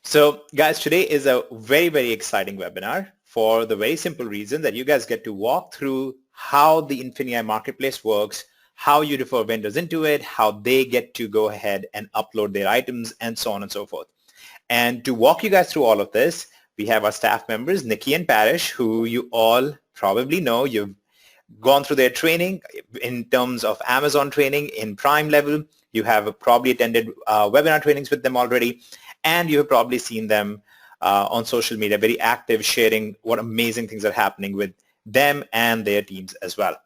So guys, today is a very, very exciting webinar for the very simple reason that you guys get to walk through how the INFINii marketplace works, how you refer vendors into it, how they get to go ahead and upload their items, and so on and so forth. And to walk you guys through all of this, we have our staff members, Nikki and Parish, who you all probably know. You've gone through their training in terms of Amazon training in Prime level. You have probably attended webinar trainings with them already, and you have probably seen them on social media, very active, sharing what amazing things are happening with them and their teams as well.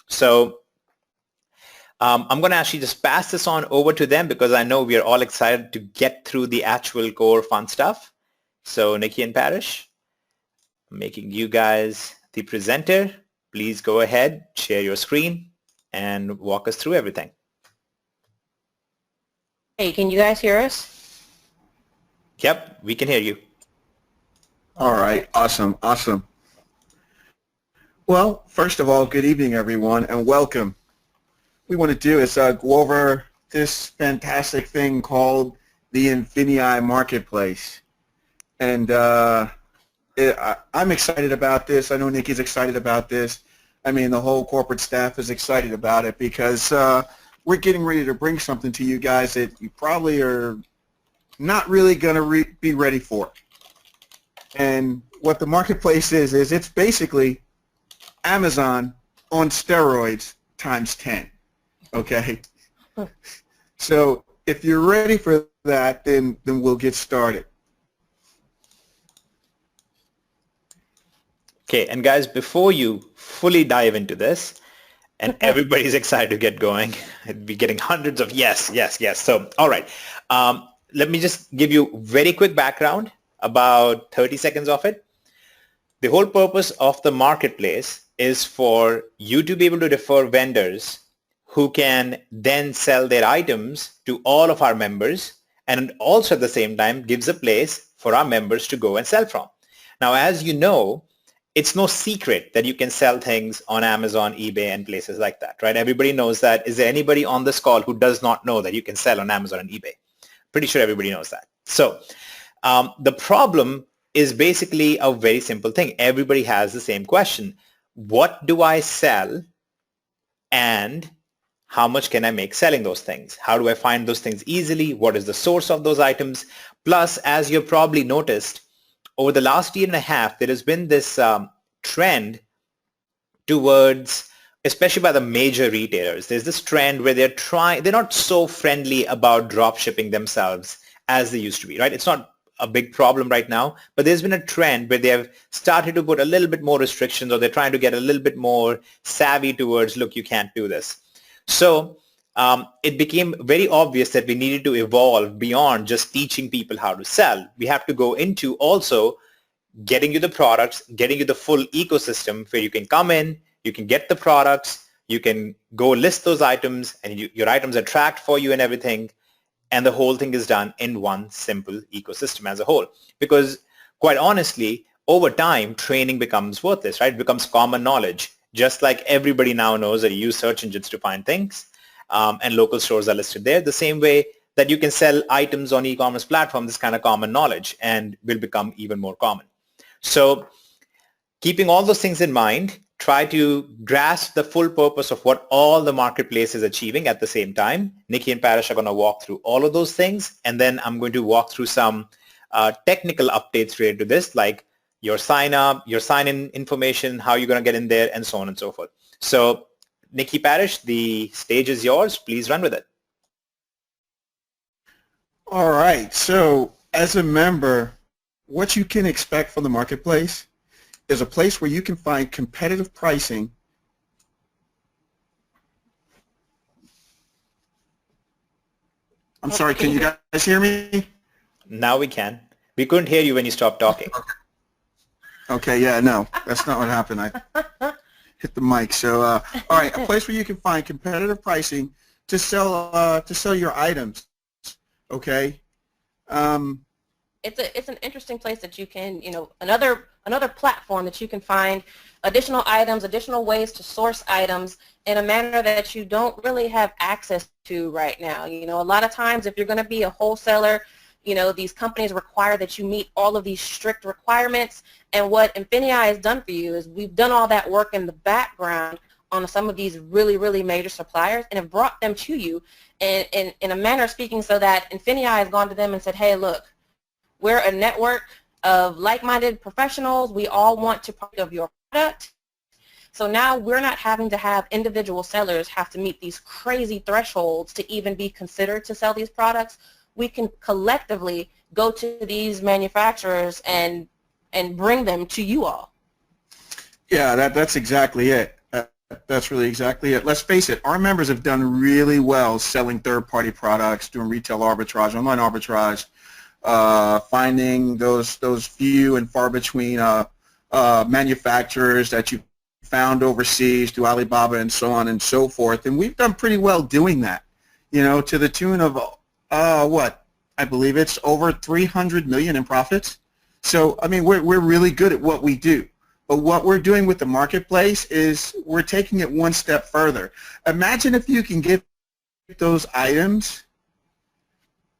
So I'm going to actually just pass this on over to them because I know we are all excited to get through the actual core fun stuff. So Nikki and Parish, I'm making you guys the presenter. Please go ahead, share your screen, and walk us through everything. Hey, can you guys hear us? Yep, we can hear you. All right, awesome. Well, first of all, good evening, everyone, and welcome. What we want to do is go over this fantastic thing called the INFINii marketplace. And I'm excited about this. I know Nikki's excited about this. I mean, the whole corporate staff is excited about it because we're getting ready to bring something to you guys that you probably are not really going to be ready for. And what the marketplace is it's basically Amazon on steroids times 10, okay? So if you're ready for that, then we'll get started. Okay, and guys, before you fully dive into this, and everybody's excited to get going, we're getting hundreds of yes. So, all right. Let me just give you very quick background, about 30 seconds of it. The whole purpose of the marketplace is for you to be able to refer vendors who can then sell their items to all of our members, and also at the same time gives a place for our members to go and sell from. Now, as you know, it's no secret that you can sell things on Amazon, eBay, and places like that, right? Everybody knows that. Is there anybody on this call who does not know that you can sell on Amazon and eBay? Pretty sure everybody knows that. So the problem is basically a very simple thing. Everybody has the same question. What do I sell and how much can I make selling those things? How do I find those things easily? What is the source of those items? Plus, as you've probably noticed, over the last year and a half, there has been this trend towards, especially by the major retailers, there's this trend where they're not so friendly about drop shipping themselves as they used to be, right? It's not a big problem right now, but there's been a trend where they have started to put a little bit more restrictions, or they're trying to get a little bit more savvy towards, look, you can't do this. So it became very obvious that we needed to evolve beyond just teaching people how to sell. We have to go into also getting you the products, getting you the full ecosystem where you can come in, you can get the products, you can go list those items, and your items are tracked for you and everything, and the whole thing is done in one simple ecosystem as a whole. Because quite honestly, over time, training becomes worthless, right? It becomes common knowledge. Just like everybody now knows that you use search engines to find things, and local stores are listed there, the same way that you can sell items on e-commerce platforms is kind of common knowledge and will become even more common. So keeping all those things in mind, try to grasp the full purpose of what all the marketplace is achieving at the same time. Nikki and Parish are going to walk through all of those things, and then I'm going to walk through some technical updates related to this, like your sign up, your sign in information, how you're going to get in there, and so on and so forth. So Nikki, Parish, the stage is yours. Please run with it. All right, so as a member, what you can expect from the marketplace is a place where you can find competitive pricing I'm sorry, can you guys hear me? Now we can. We couldn't hear you when you stopped talking. Okay, yeah, no, that's not what happened. I hit the mic. So, all right, a place where you can find competitive pricing to sell your items. Okay. It's an interesting place that you can, another platform that you can find additional items, additional ways to source items in a manner that you don't really have access to right now. A lot of times if you're going to be a wholesaler, these companies require that you meet all of these strict requirements. And what INFINii has done for you is we've done all that work in the background on some of these really, really major suppliers and have brought them to you in a manner of speaking, so that INFINii has gone to them and said, hey, look, we're a network of like-minded professionals. We all want to partake of your product. So now we're not having to have individual sellers have to meet these crazy thresholds to even be considered to sell these products. We can collectively go to these manufacturers and bring them to you all. Yeah, that's exactly it. That's really exactly it. Let's face it, our members have done really well selling third-party products, doing retail arbitrage, online arbitrage, finding those few and far between manufacturers that you found overseas through Alibaba and so on and so forth. And we've done pretty well doing that, to the tune of, I believe it's over 300 million in profits. So, I mean, we're really good at what we do. But what we're doing with the marketplace is we're taking it one step further. Imagine if you can get those items,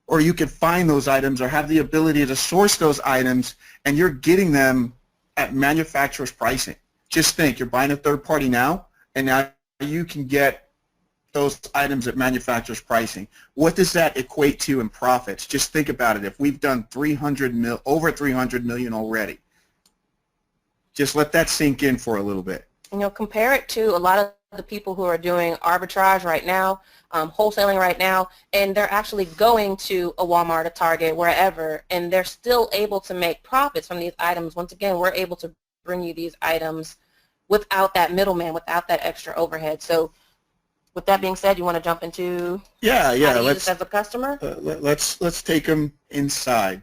or you can find those items, or have the ability to source those items, and you're getting them at manufacturer's pricing. Just think, you're buying a third party now, and now you can get those items at manufacturer's pricing. What does that equate to in profits? Just think about it. If we've done over 300 million already, just let that sink in for a little bit. Compare it to a lot of the people who are doing arbitrage right now, wholesaling right now, and they're actually going to a Walmart, a Target, wherever, and they're still able to make profits from these items. Once again, we're able to bring you these items without that middleman, without that extra overhead. So with that being said, you want to jump into how to use it as a customer? Let's take them inside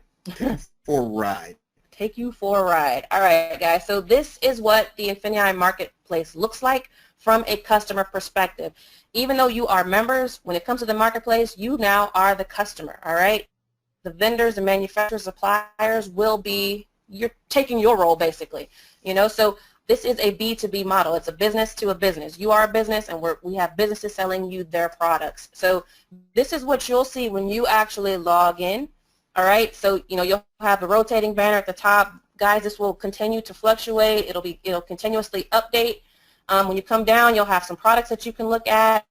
for a ride. Take you for a ride. All right, guys. So this is what the INFINii marketplace looks like from a customer perspective. Even though you are members, when it comes to the marketplace, you now are the customer. All right. The vendors, the manufacturers, suppliers will be, you're taking your role basically. So this is a B2B model. It's a business to a business. You are a business, and we have businesses selling you their products. So this is what you'll see when you actually log in. All right, so you'll have the rotating banner at the top. Guys, this will continue to fluctuate. It'll continuously update. When you come down, you'll have some products that you can look at.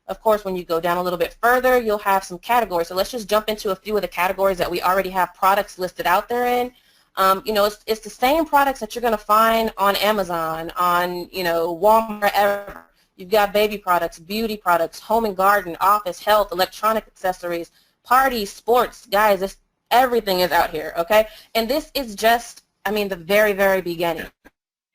Of course, when you go down a little bit further, you'll have some categories. So let's just jump into a few of the categories that we already have products listed out there in. It's the same products that you're going to find on Amazon, on Walmart, wherever. You've got baby products, beauty products, home and garden, office, health, electronic accessories, parties, sports. Guys, everything is out here, okay? And this is just, the very, very beginning.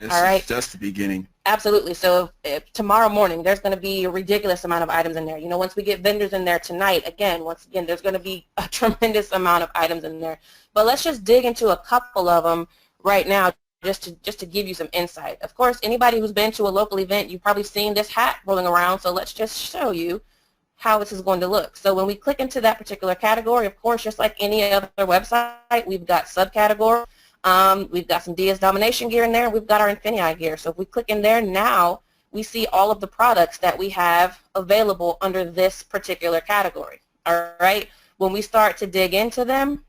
All right? Just the beginning. Absolutely. So if tomorrow morning, there's going to be a ridiculous amount of items in there. once we get vendors in there tonight, once again, there's going to be a tremendous amount of items in there. But let's just dig into a couple of them right now just to give you some insight. Of course, anybody who's been to a local event, you've probably seen this hat rolling around, so let's just show you how this is going to look. So when we click into that particular category, of course, just like any other website, we've got subcategories. We've got some Diaz Domination gear in there. We've got our INFINii gear. So if we click in there now, we see all of the products that we have available under this particular category. All right. When we start to dig into them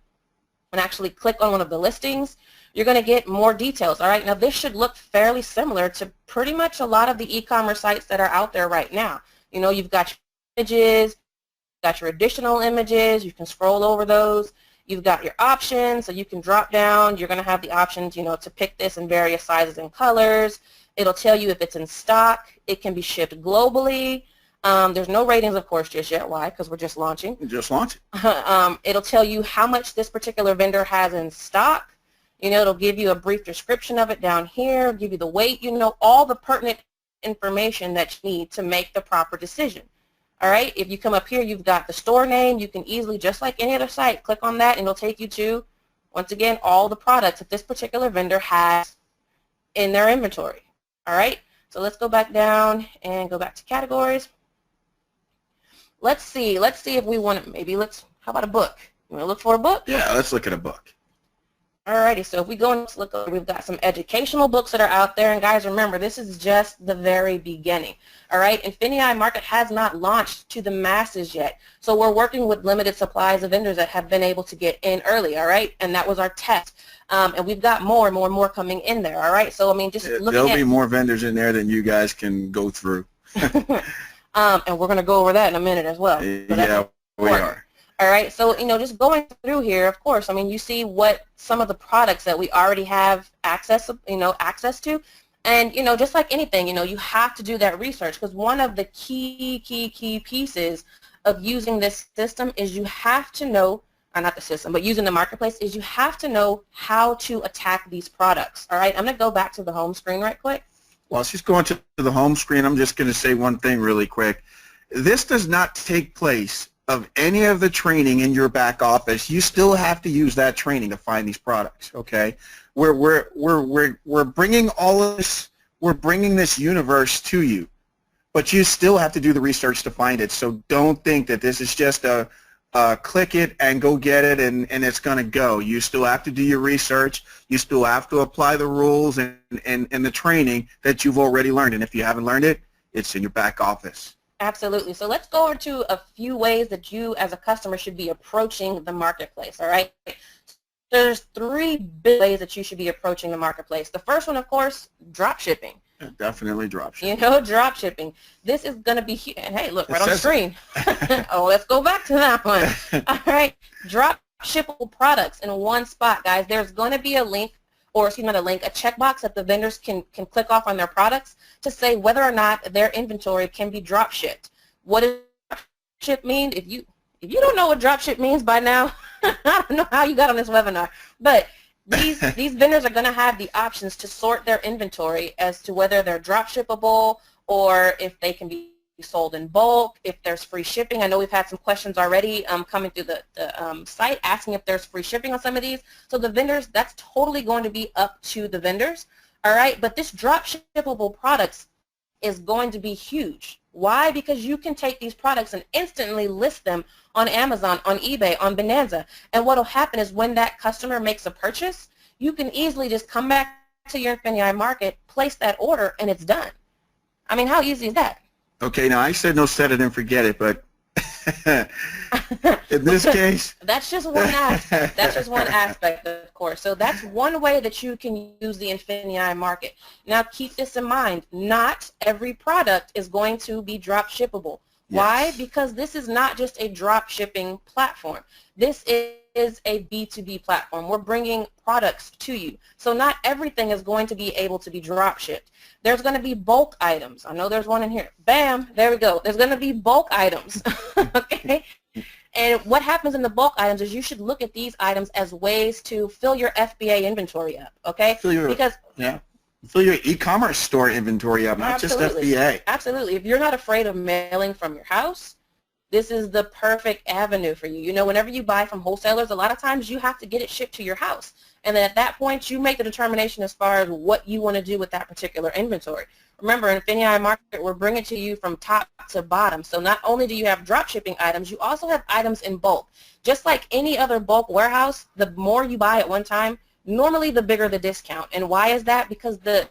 and actually click on one of the listings, you're going to get more details. All right. Now this should look fairly similar to pretty much a lot of the e-commerce sites that are out there right now. You've got images, got your additional images, you can scroll over those, you've got your options, so you can drop down, you're going to have the options, to pick this in various sizes and colors. It'll tell you if it's in stock, it can be shipped globally. There's no ratings, of course, just yet. Why? Because we're just launching. It'll tell you how much this particular vendor has in stock. It'll give you a brief description of it down here, give you the weight, all the pertinent information that you need to make the proper decision. All right, if you come up here, you've got the store name. You can easily, just like any other site, click on that and it'll take you to, once again, all the products that this particular vendor has in their inventory. All right, so let's go back down and go back to categories. Let's see if we want to, how about a book? You want to look for a book? Yeah, let's look at a book. Alrighty, so if we go and look over, we've got some educational books that are out there, and guys, remember, this is just the very beginning. All right, INFINii Market has not launched to the masses yet, so we're working with limited supplies of vendors that have been able to get in early. All right, and that was our test, and we've got more and more and more coming in there. All right, so I mean, just looking There'll be more vendors in there than you guys can go through. And we're going to go over that in a minute as well. So Yeah, we are. All right, so, just going through here, of course, I mean, you see what some of the products that we already have access to, and, just like anything, you have to do that research, because one of the key pieces of using this system is you have to know, or not the system, but using the marketplace, is you have to know how to attack these products. All right, I'm going to go back to the home screen right quick. While she's going to the home screen, I'm just going to say one thing really quick. This does not take place of any of the training in your back office. You still have to use that training to find these products. Okay, we're bringing all of this. We're bringing this universe to you, but you still have to do the research to find it. So don't think that this is just a click it and go get it and it's going to go. You still have to do your research. You still have to apply the rules and the training that you've already learned. And if you haven't learned it, it's in your back office. Absolutely. So let's go over to a few ways that you as a customer should be approaching the marketplace, all right? There's 3 big ways that you should be approaching the marketplace. The first one, of course, drop shipping. Yeah, definitely drop shipping. Drop shipping. This is going to be, and hey, look, right on the screen. Oh, let's go back to that one. All right, drop shippable products in one spot, guys. There's going to be a link, or excuse me, not a link, a checkbox that the vendors can click off on their products to say whether or not their inventory can be drop shipped. What does drop ship mean? If you don't know what drop ship means by now, I don't know how you got on this webinar, but these vendors are going to have the options to sort their inventory as to whether they're drop shippable or if they can be sold in bulk, if there's free shipping. I know we've had some questions already coming through the site asking if there's free shipping on some of these. So the vendors, that's totally going to be up to the vendors, all right? But this drop shippable products is going to be huge. Why? Because you can take these products and instantly list them on Amazon, on eBay, on Bonanza. And what will happen is when that customer makes a purchase, you can easily just come back to your INFINii Market, place that order, and it's done. I mean, how easy is that? Okay, now I said no set it and forget it, but in this case, that's just one aspect. That's just one aspect, of course. So that's one way that you can use the INFINii Market. Now, keep this in mind. Not every product is going to be drop shippable. Yes. Why? Because this is not just a drop shipping platform. This is a B2B platform. We're bringing products to you. So not everything is going to be able to be drop shipped. There's going to be bulk items. I know there's one in here. Bam, there we go. There's going to be bulk items, okay? And what happens in the bulk items is you should look at these items as ways to fill your FBA inventory up, okay? Fill your e-commerce store inventory up, not just FBA. Absolutely. If you're not afraid of mailing from your house, this is the perfect avenue for you. Whenever you buy from wholesalers, a lot of times you have to get it shipped to your house. And then at that point, you make the determination as far as what you want to do with that particular inventory. Remember, in INFINii Market, we're bringing it to you from top to bottom. So not only do you have drop shipping items, you also have items in bulk. Just like any other bulk warehouse, the more you buy at one time, normally the bigger the discount. And why is that? Because the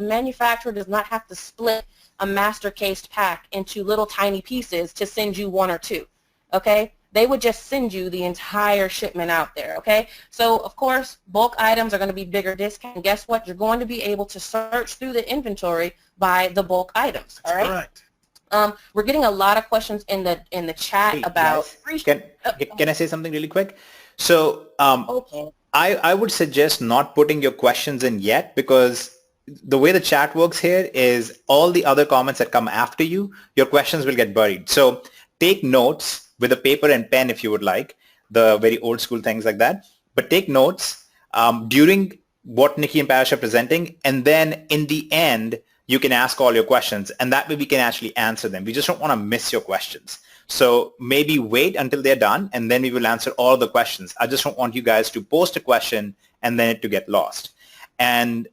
manufacturer does not have to split a master cased pack into little tiny pieces to send you 1 or 2, okay? They would just send you the entire shipment out there, okay? So, of course, bulk items are going to be bigger discount. And guess what? You're going to be able to search through the inventory by the bulk items, all right? Correct. We're getting a lot of questions in the chat about... Can I say something really quick? So, okay. I would suggest not putting your questions in yet, because the way the chat works here is all the other comments that come after you, your questions will get buried. So take notes with a paper and pen if you would like, the very old school things like that. But take notes during what Nikki and Parish are presenting, and then in the end, you can ask all your questions, and that way we can actually answer them. We just don't want to miss your questions. So maybe wait until they're done, and then we will answer all the questions. I just don't want you guys to post a question and then it to get lost. And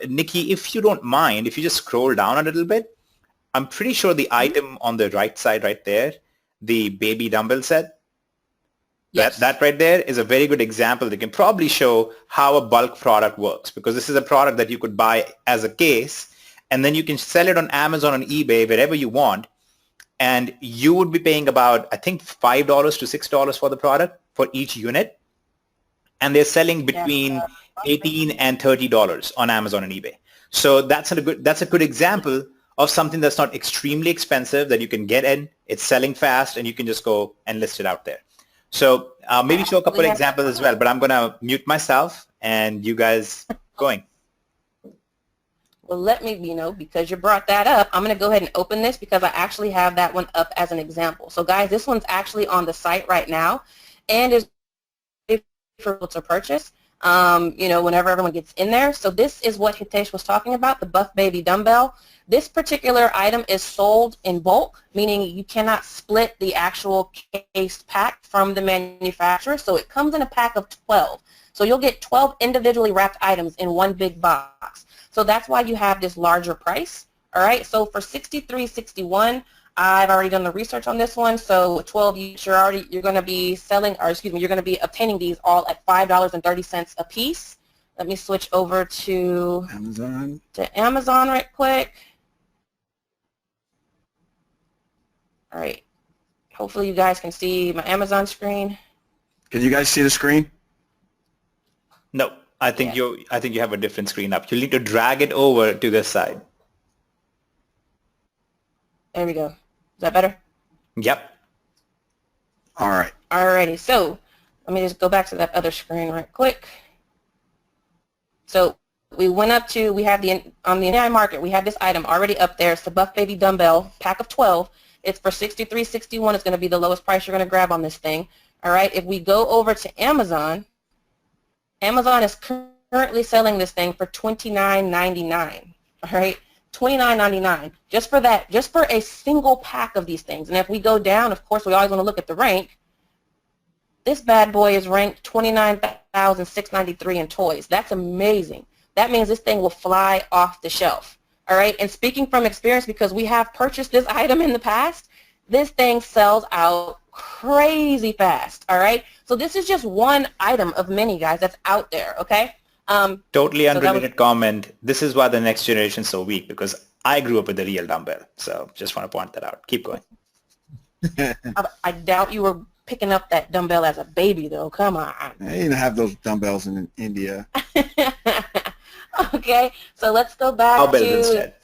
Nikki, if you don't mind, if you just scroll down a little bit, I'm pretty sure the item on the right side right there, the baby dumbbell set, Yes. That right there is a very good example that can probably show how a bulk product works, because this is a product that you could buy as a case, and then you can sell it on Amazon and eBay, wherever you want, and you would be paying about, I think, $5 to $6 for the product for each unit, and they're selling between $18 and $30 on Amazon and eBay. So that's a good example of something that's not extremely expensive, that you can get in, it's selling fast, and you can just go and list it out there. So maybe show a couple of examples as well, but I'm going to mute myself and you guys going. Well, let me, because you brought that up, I'm going to go ahead and open this because I actually have that one up as an example. So guys, this one's actually on the site right now and is for people to purchase, whenever everyone gets in there. So this is what Hitesh was talking about, the Buff Baby dumbbell. This particular item is sold in bulk, meaning you cannot split the actual cased pack from the manufacturer. So it comes in a pack of 12. So you'll get 12 individually wrapped items in one big box. So that's why you have this larger price. All right. So for $63.61, I've already done the research on this one. So with 12, you're going to be selling, or excuse me, you're going to be obtaining these all at $5.30 a piece. Let me switch over to Amazon right quick. All right. Hopefully you guys can see my Amazon screen. Can you guys see the screen? No, I think you have a different screen up. You'll need to drag it over to this side. There we go. Is that better? Yep. All right. Alrighty. So let me just go back to that other screen right quick. So we went up to, we have on the INFINii market, we have this item already up there. It's the Buff Baby dumbbell, pack of 12. It's for $63.61. It's going to be the lowest price you're going to grab on this thing. All right. If we go over to Amazon, Amazon is currently selling this thing for $29.99. All right. $29.99 just for that, just for a single pack of these things. And if we go down, of course, we always want to look at the rank. This bad boy is ranked 29,693 in toys. That's amazing. That means this thing will fly off the shelf. All right. And speaking from experience, because we have purchased this item in the past, this thing sells out crazy fast. All right. So this is just one item of many, guys, that's out there. Okay. Totally unrelated comment. This is why the next generation is so weak, because I grew up with the real dumbbell. So just want to point that out. Keep going. I doubt you were picking up that dumbbell as a baby, though. Come on. They didn't have those dumbbells in India. Okay, so let's go back Cowbells instead.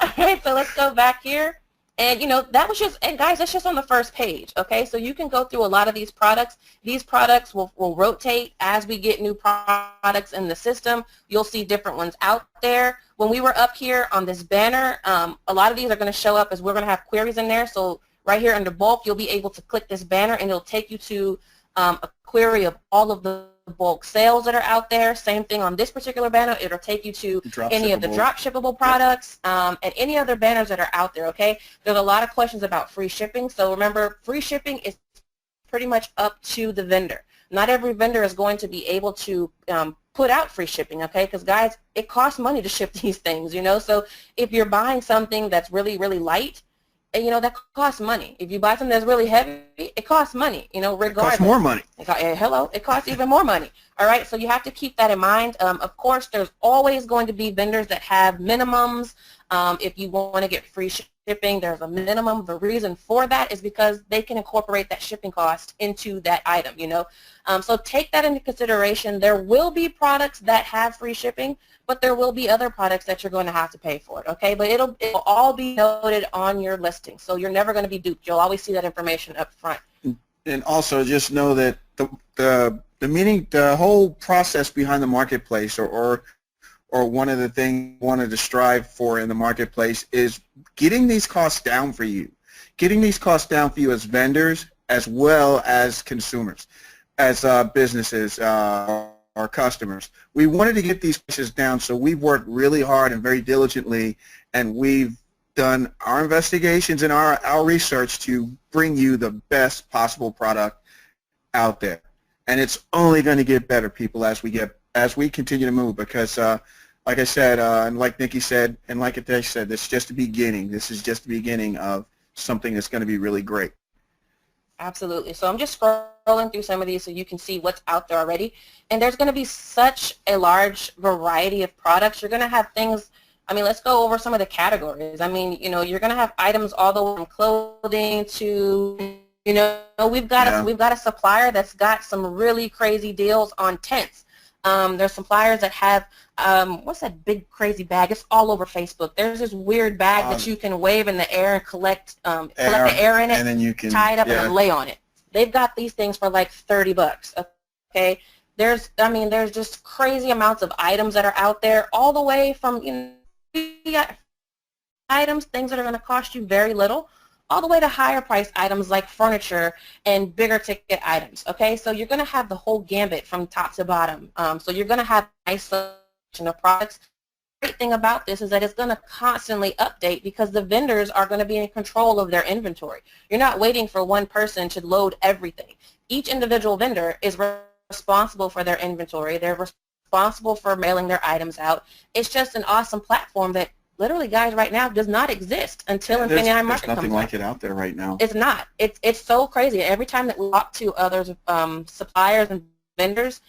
All right, so let's go back here. And, that was just, and guys, that's just on the first page, okay? So you can go through a lot of these products. These products will rotate as we get new products in the system. You'll see different ones out there. When we were up here on this banner, a lot of these are going to show up as we're going to have queries in there. So right here under bulk, you'll be able to click this banner, and it'll take you to a query of all of the bulk sales that are out there. Same thing on this particular banner. It'll take you to any of the drop shippable products and any other banners that are out there, okay? There's a lot of questions about free shipping. So remember, free shipping is pretty much up to the vendor. Not every vendor is going to be able to put out free shipping, okay? Because, guys, it costs money to ship these things, So if you're buying something that's really, really light, and, that costs money. If you buy something that's really heavy, it costs money, regardless. It costs more money. It costs even more money. All right, so you have to keep that in mind. Of course, there's always going to be vendors that have minimums. If you want to get free shipping, there's a minimum. The reason for that is because they can incorporate that shipping cost into that item, So take that into consideration. There will be products that have free shipping, but there will be other products that you're going to have to pay for it, okay? But it'll all be noted on your listing, so you're never going to be duped. You'll always see that information up front. And also just know that the whole process behind the marketplace, or one of the things you wanted to strive for in the marketplace, is getting these costs down for you. Getting these costs down for you as vendors as well as consumers, as businesses, our customers. We wanted to get these prices down, so we've worked really hard and very diligently, and we've done our investigations and our research to bring you the best possible product out there. And it's only going to get better, people, as we continue to move, because like I said, and like Nikki said, and like Hitesh said, this is just the beginning. This is just the beginning of something that's going to be really great. Absolutely. So I'm just scrolling through some of these so you can see what's out there already. And there's going to be such a large variety of products. You're going to have things, I mean, let's go over some of the categories. I mean, you know, you're going to have items all the way from clothing to, you know, we've got a supplier that's got some really crazy deals on tents. There's suppliers that have, what's that big crazy bag? It's all over Facebook. There's this weird bag that you can wave in the air and collect the air in it, and then you can tie it up and then lay on it. They've got these things for like $30. Okay, there's just crazy amounts of items that are out there, all the way from, you know, items, things that are going to cost you very little, all the way to higher priced items like furniture and bigger ticket items. Okay, so you're going to have the whole gambit from top to bottom. So you're going to have a nice selection of products. The great thing about this is that it's going to constantly update because the vendors are going to be in control of their inventory. You're not waiting for one person to load everything. Each individual vendor is responsible for their inventory. They're responsible for mailing their items out. It's just an awesome platform that literally, guys, right now does not exist until INFINii Market comes out. There's nothing like it out there right now. It's not. It's so crazy. Every time that we talk to other suppliers and vendors,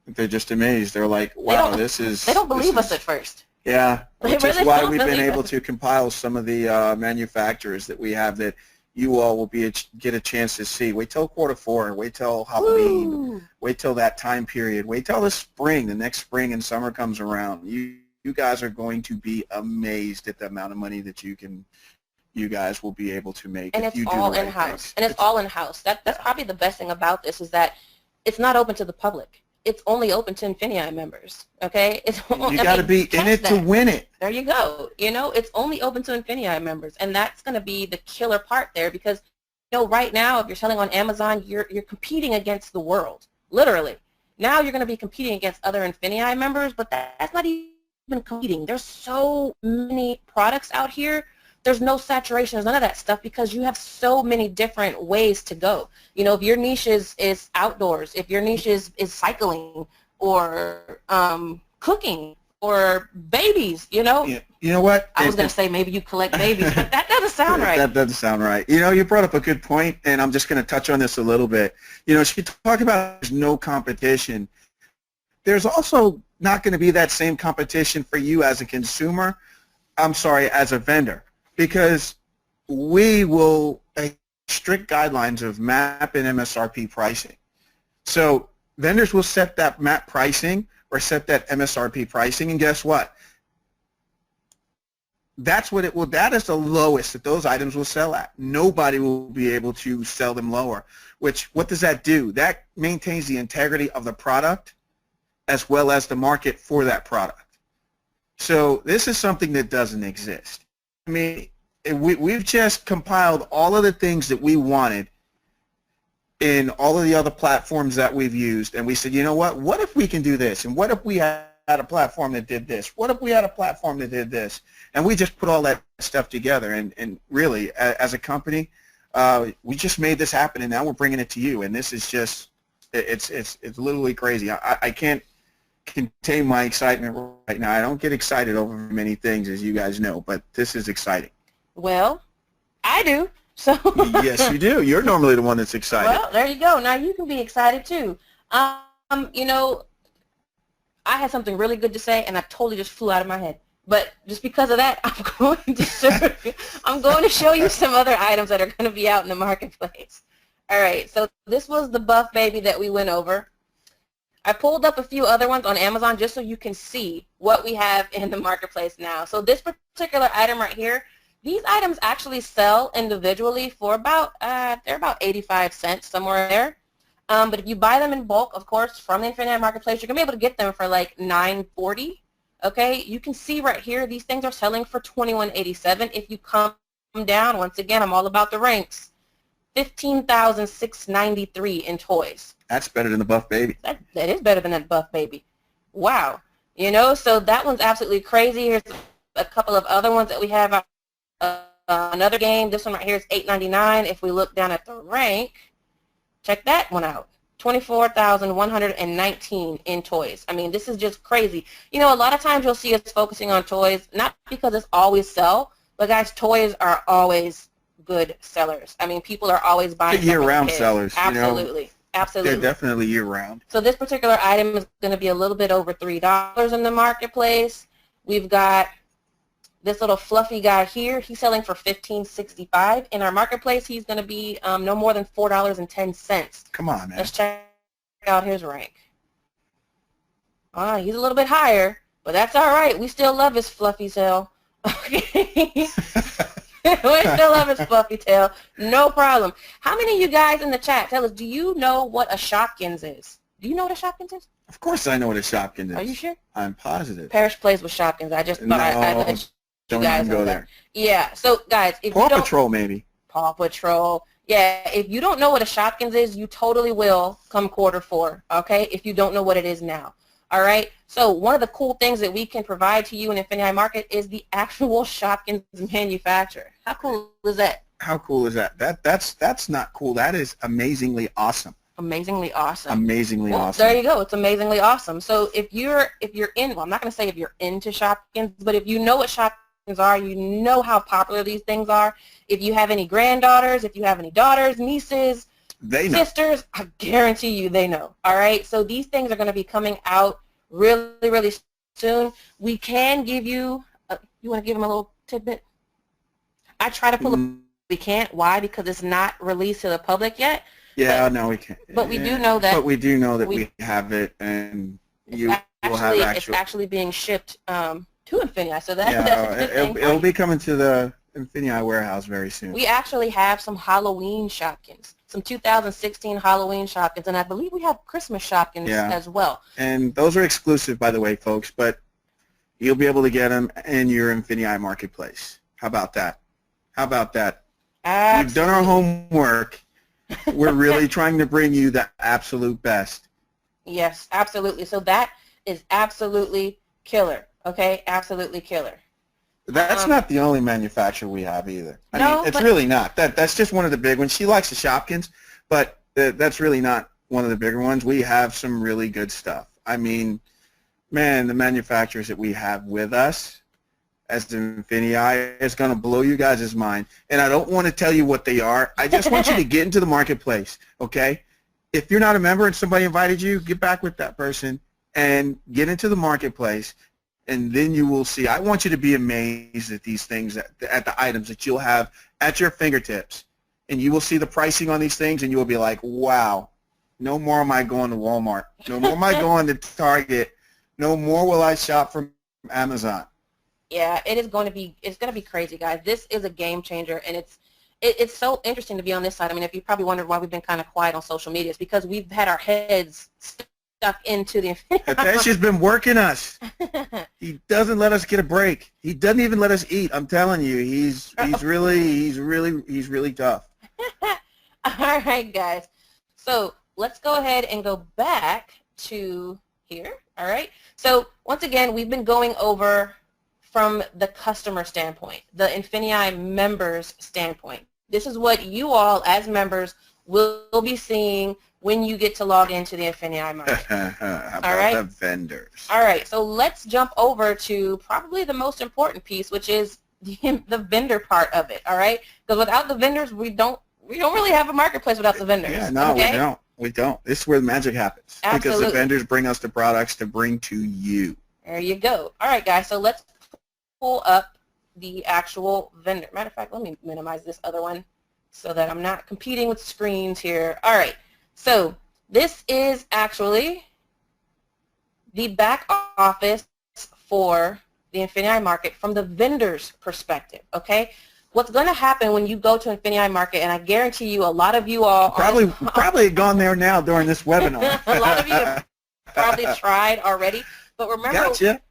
they're just amazed. They're like, wow, this is... They don't believe us at first. Yeah, which really is why we've been able to compile some of the manufacturers that we have that you all will get a chance to see. Wait till Q4. Wait till Halloween. Woo. Wait till that time period. Wait till the spring, the next spring and summer comes around. You guys are going to be amazed at the amount of money that you guys will be able to make. And if it's you do all the right in-house. things. And it's all in-house. That's probably the best thing about this is that it's not open to the public. It's only open to INFINii members. Okay? You got to be in it to win it. There you go. You know, it's only open to INFINii members, and that's going to be the killer part there because, you know, right now if you're selling on Amazon, you're competing against the world, literally. Now you're going to be competing against other INFINii members, but that's not even competing. There's so many products out here. There's no saturation. There's none of that stuff because you have so many different ways to go. You know, if your niche is outdoors, if your niche is cycling or cooking or babies, you know. Yeah. You know what? I was going to say maybe you collect babies, but that doesn't sound right. That doesn't sound right. You know, you brought up a good point, and I'm just going to touch on this a little bit. You know, she talked about there's no competition. There's also not going to be that same competition for you as a consumer, as a vendor, because we will strict guidelines of MAP and MSRP pricing. So vendors will set that MAP pricing or set that MSRP pricing, and guess what? That's what it will. That is the lowest that those items will sell at. Nobody will be able to sell them lower. Which, what does that do? That maintains the integrity of the product as well as the market for that product. So this is something that doesn't exist. I mean, we've just compiled all of the things that we wanted in all of the other platforms that we've used, and we said, you know what if we can do this? And what if we had a platform that did this? What if we had a platform that did this? And we just put all that stuff together, and really, as a company, we just made this happen, and now we're bringing it to you, and this is just, it's literally crazy. I can't contain my excitement right now. I don't get excited over many things, as you guys know, but this is exciting. Well, I do. So yes, you do. You're normally the one that's excited. Well, there you go. Now you can be excited too. You know, I had something really good to say, and I totally just flew out of my head. But just because of that, I'm going to show you some other items that are going to be out in the marketplace. All right. So this was the buff baby that we went over. I pulled up a few other ones on Amazon just so you can see what we have in the marketplace now. So this particular item right here, these items actually sell individually for about, they're about 85 cents, somewhere there. But if you buy them in bulk, of course, from the INFINii Marketplace, you're going to be able to get them for like $9.40. Okay, you can see right here, these things are selling for $21.87. If you come down, once again, I'm all about the ranks, $15,693 in toys. That's better than the buff baby. That is better than that buff baby. Wow. You know, so that one's absolutely crazy. Here's a couple of other ones that we have. Another game, this one right here is $8.99. If we look down at the rank, check that one out. $24,119 in toys. I mean, this is just crazy. You know, a lot of times you'll see us focusing on toys, not because it's always sell, but guys, toys are always good sellers. I mean, people are always buying year-round sellers. Absolutely. Absolutely. They're definitely year-round. So this particular item is going to be a little bit over $3 in the marketplace. We've got this little fluffy guy here. He's selling for $15.65. In our marketplace, he's going to be no more than $4.10. Come on, man. Let's check out his rank. He's a little bit higher, but that's all right. We still love his fluffy tail. Okay. We still love his fluffy tail. No problem. How many of you guys in the chat, tell us, do you know what a Shopkins is? Do you know what a Shopkins is? Of course I know what a Shopkins is. Are you sure? I'm positive. Parrish plays with Shopkins. I just thought I'd let you Don't guys even go there. Yeah. So, guys, if Paw you don't... Patrol, maybe. Paw Patrol. Yeah, if you don't know what a Shopkins is, you totally will come Q4, okay, if you don't know what it is now. All right, so one of the cool things that we can provide to you in INFINii Market is the actual Shopkins manufacturer. How cool is that? How cool is that? That's not cool. That is amazingly awesome. Amazingly awesome. Amazingly well, awesome. There you go. It's amazingly awesome. So if you're in, well, I'm not going to say if you're into Shopkins, but if you know what Shopkins are, you know how popular these things are. If you have any granddaughters, if you have any daughters, nieces, they know. Sisters, I guarantee you they know. All right, so these things are going to be coming out really, really soon. We can give you, you want to give them a little tidbit? I try to pull we can't. Why? Because it's not released to the public yet. Yeah, no, we can't. But we do know that. But we do know that we have it, and you will have actual. It's actually being shipped to INFINii, so that's a good thing. It'll be coming to the INFINii warehouse very soon. We actually have some Halloween Shopkins, some 2016 Halloween Shopkins, and I believe we have Christmas Shopkins as well. And those are exclusive, by the way, folks, but you'll be able to get them in your INFINii marketplace. How about that? How about that? Absolutely. We've done our homework. We're really trying to bring you the absolute best. Yes, absolutely. So that is absolutely killer, okay? Absolutely killer. That's not the only manufacturer we have either. I mean, it's but really not. That's just one of the big ones. She likes the Shopkins, but that's really not one of the bigger ones. We have some really good stuff. I mean, man, the manufacturers that we have with us as the INFINii is going to blow you guys' mind. And I don't want to tell you what they are. I just want you to get into the marketplace, okay? If you're not a member and somebody invited you, get back with that person and get into the marketplace, and then you will see. I want you to be amazed at these things, at the items that you'll have at your fingertips. And you will see the pricing on these things, and you will be like, wow, no more am I going to Walmart. No more am I going to Target. No more will I shop from Amazon. Yeah, it's going to be crazy, guys. This is a game changer, and it's so interesting to be on this side. I mean, if you probably wondered why we've been kind of quiet on social media, it's because we've had our heads stuck into the Hitesh been working us. He doesn't let us get a break. He doesn't even let us eat. I'm telling you, he's really tough. All right, guys. So let's go ahead and go back to here. All right. So once again, we've been going over from the customer standpoint, the INFINii members standpoint. This is what you all as members will be seeing when you get to log into the INFINii market. How about the vendors? All right, so let's jump over to probably the most important piece, which is the vendor part of it. All right, because without the vendors, we don't really have a marketplace without the vendors. Yeah, no, okay? we don't. This is where the magic happens. Absolutely. Because the vendors bring us the products to bring to you. There you go. All right, guys, so let's pull up the actual vendor. Matter of fact, let me minimize this other one so that I'm not competing with screens here. All right, so this is actually the back office for the INFINii market from the vendor's perspective, okay? What's going to happen when you go to INFINii market, and I guarantee you a lot of you all probably gone there now during this webinar. A lot of you have probably tried already, but remember, gotcha.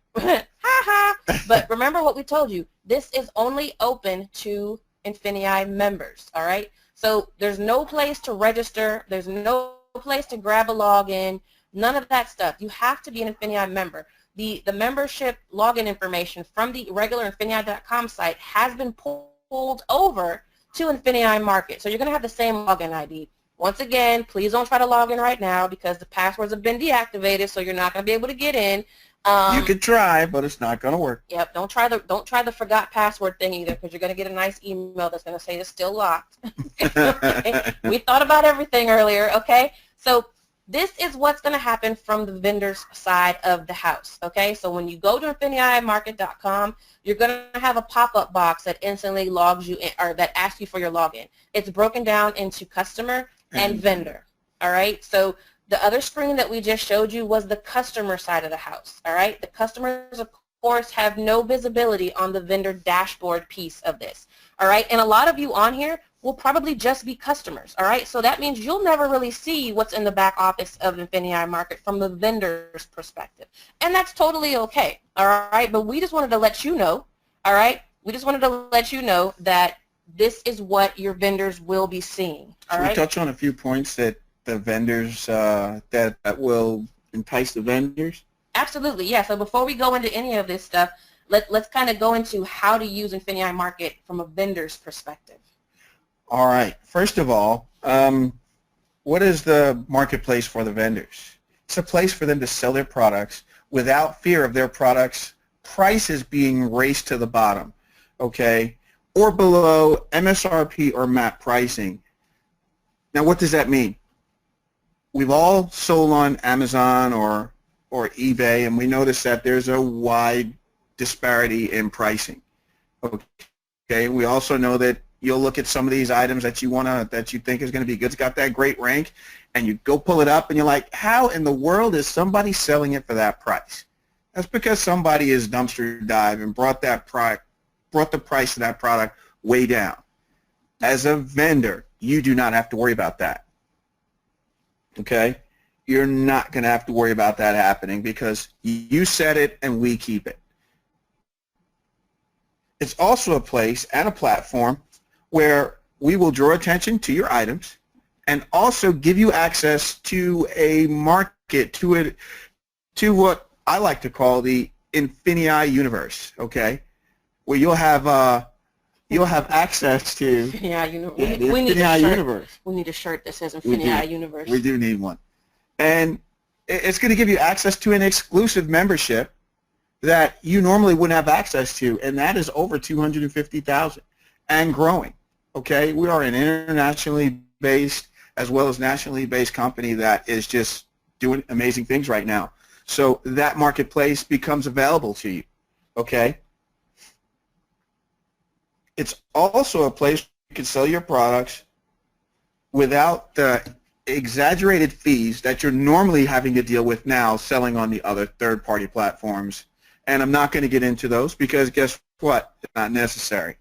But remember what we told you. This is only open to INFINii members, all right? So there's no place to register. There's no place to grab a login, none of that stuff. You have to be an INFINii member. The membership login information from the regular INFINii.com site has been pulled over to INFINii Market. So you're going to have the same login ID. Once again, please don't try to log in right now because the passwords have been deactivated, so you're not going to be able to get in. You could try, but it's not going to work. Yep. Don't try the forgot password thing either, because you're going to get a nice email that's going to say it's still locked. Okay? We thought about everything earlier. Okay. So this is what's going to happen from the vendor's side of the house. Okay. So when you go to INFINiiMarket.com, you're going to have a pop-up box that instantly logs you in, or that asks you for your login. It's broken down into customer and vendor. All right. So the other screen that we just showed you was the customer side of the house, all right? The customers, of course, have no visibility on the vendor dashboard piece of this, all right? And a lot of you on here will probably just be customers, all right? So that means you'll never really see what's in the back office of INFINii Market from the vendor's perspective. And that's totally okay, all right? But we just wanted to let you know, all right? We just wanted to let you know that this is what your vendors will be seeing, all right? Should we touch on a few points that the vendors that will entice the vendors? Absolutely, yeah. So before we go into any of this stuff, let's kind of go into how to use INFINii Market from a vendor's perspective. All right. First of all, what is the marketplace for the vendors? It's a place for them to sell their products without fear of their products' prices being raced to the bottom, okay, or below MSRP or MAP pricing. Now, what does that mean? We've all sold on Amazon or eBay, and we notice that there's a wide disparity in pricing. Okay, we also know that you'll look at some of these items that you think is going to be good. It's got that great rank, and you go pull it up, and you're like, how in the world is somebody selling it for that price? That's because somebody is dumpster dive and brought the price of that product way down. As a vendor, you do not have to worry about that. Okay? You're not going to have to worry about that happening because you set it and we keep it. It's also a place and a platform where we will draw attention to your items and also give you access to a market, to what I like to call the INFINii universe, okay? Where you'll have access to the INFINii universe. We need a shirt that says INFINii Universe. We do need one. And it's going to give you access to an exclusive membership that you normally wouldn't have access to, and that is over 250,000 and growing. Okay? We are an internationally based as well as nationally based company that is just doing amazing things right now. So that marketplace becomes available to you. Okay? It's also a place where you can sell your products without the exaggerated fees that you're normally having to deal with now selling on the other third-party platforms. And I'm not going to get into those because guess what? It's not necessary.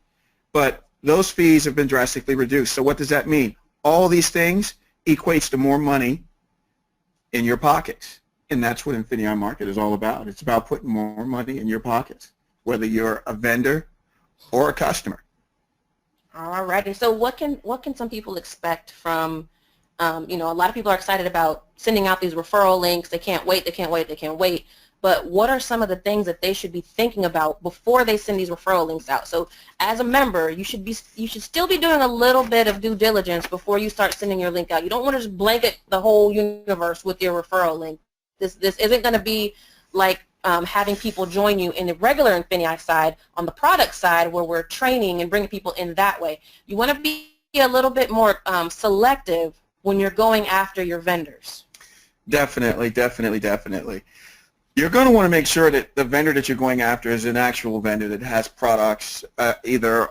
But those fees have been drastically reduced. So what does that mean? All these things equates to more money in your pockets. And that's what INFINii Market is all about. It's about putting more money in your pockets, whether you're a vendor or a customer. All right. And so what can some people expect from, a lot of people are excited about sending out these referral links. They can't wait. But what are some of the things that they should be thinking about before they send these referral links out? So as a member, you should still be doing a little bit of due diligence before you start sending your link out. You don't want to just blanket the whole universe with your referral link. This isn't going to be like having people join you in the regular INFINii side, on the product side where we're training and bringing people in that way. You want to be a little bit more selective when you're going after your vendors. Definitely. You're going to want to make sure that the vendor that you're going after is an actual vendor that has products, either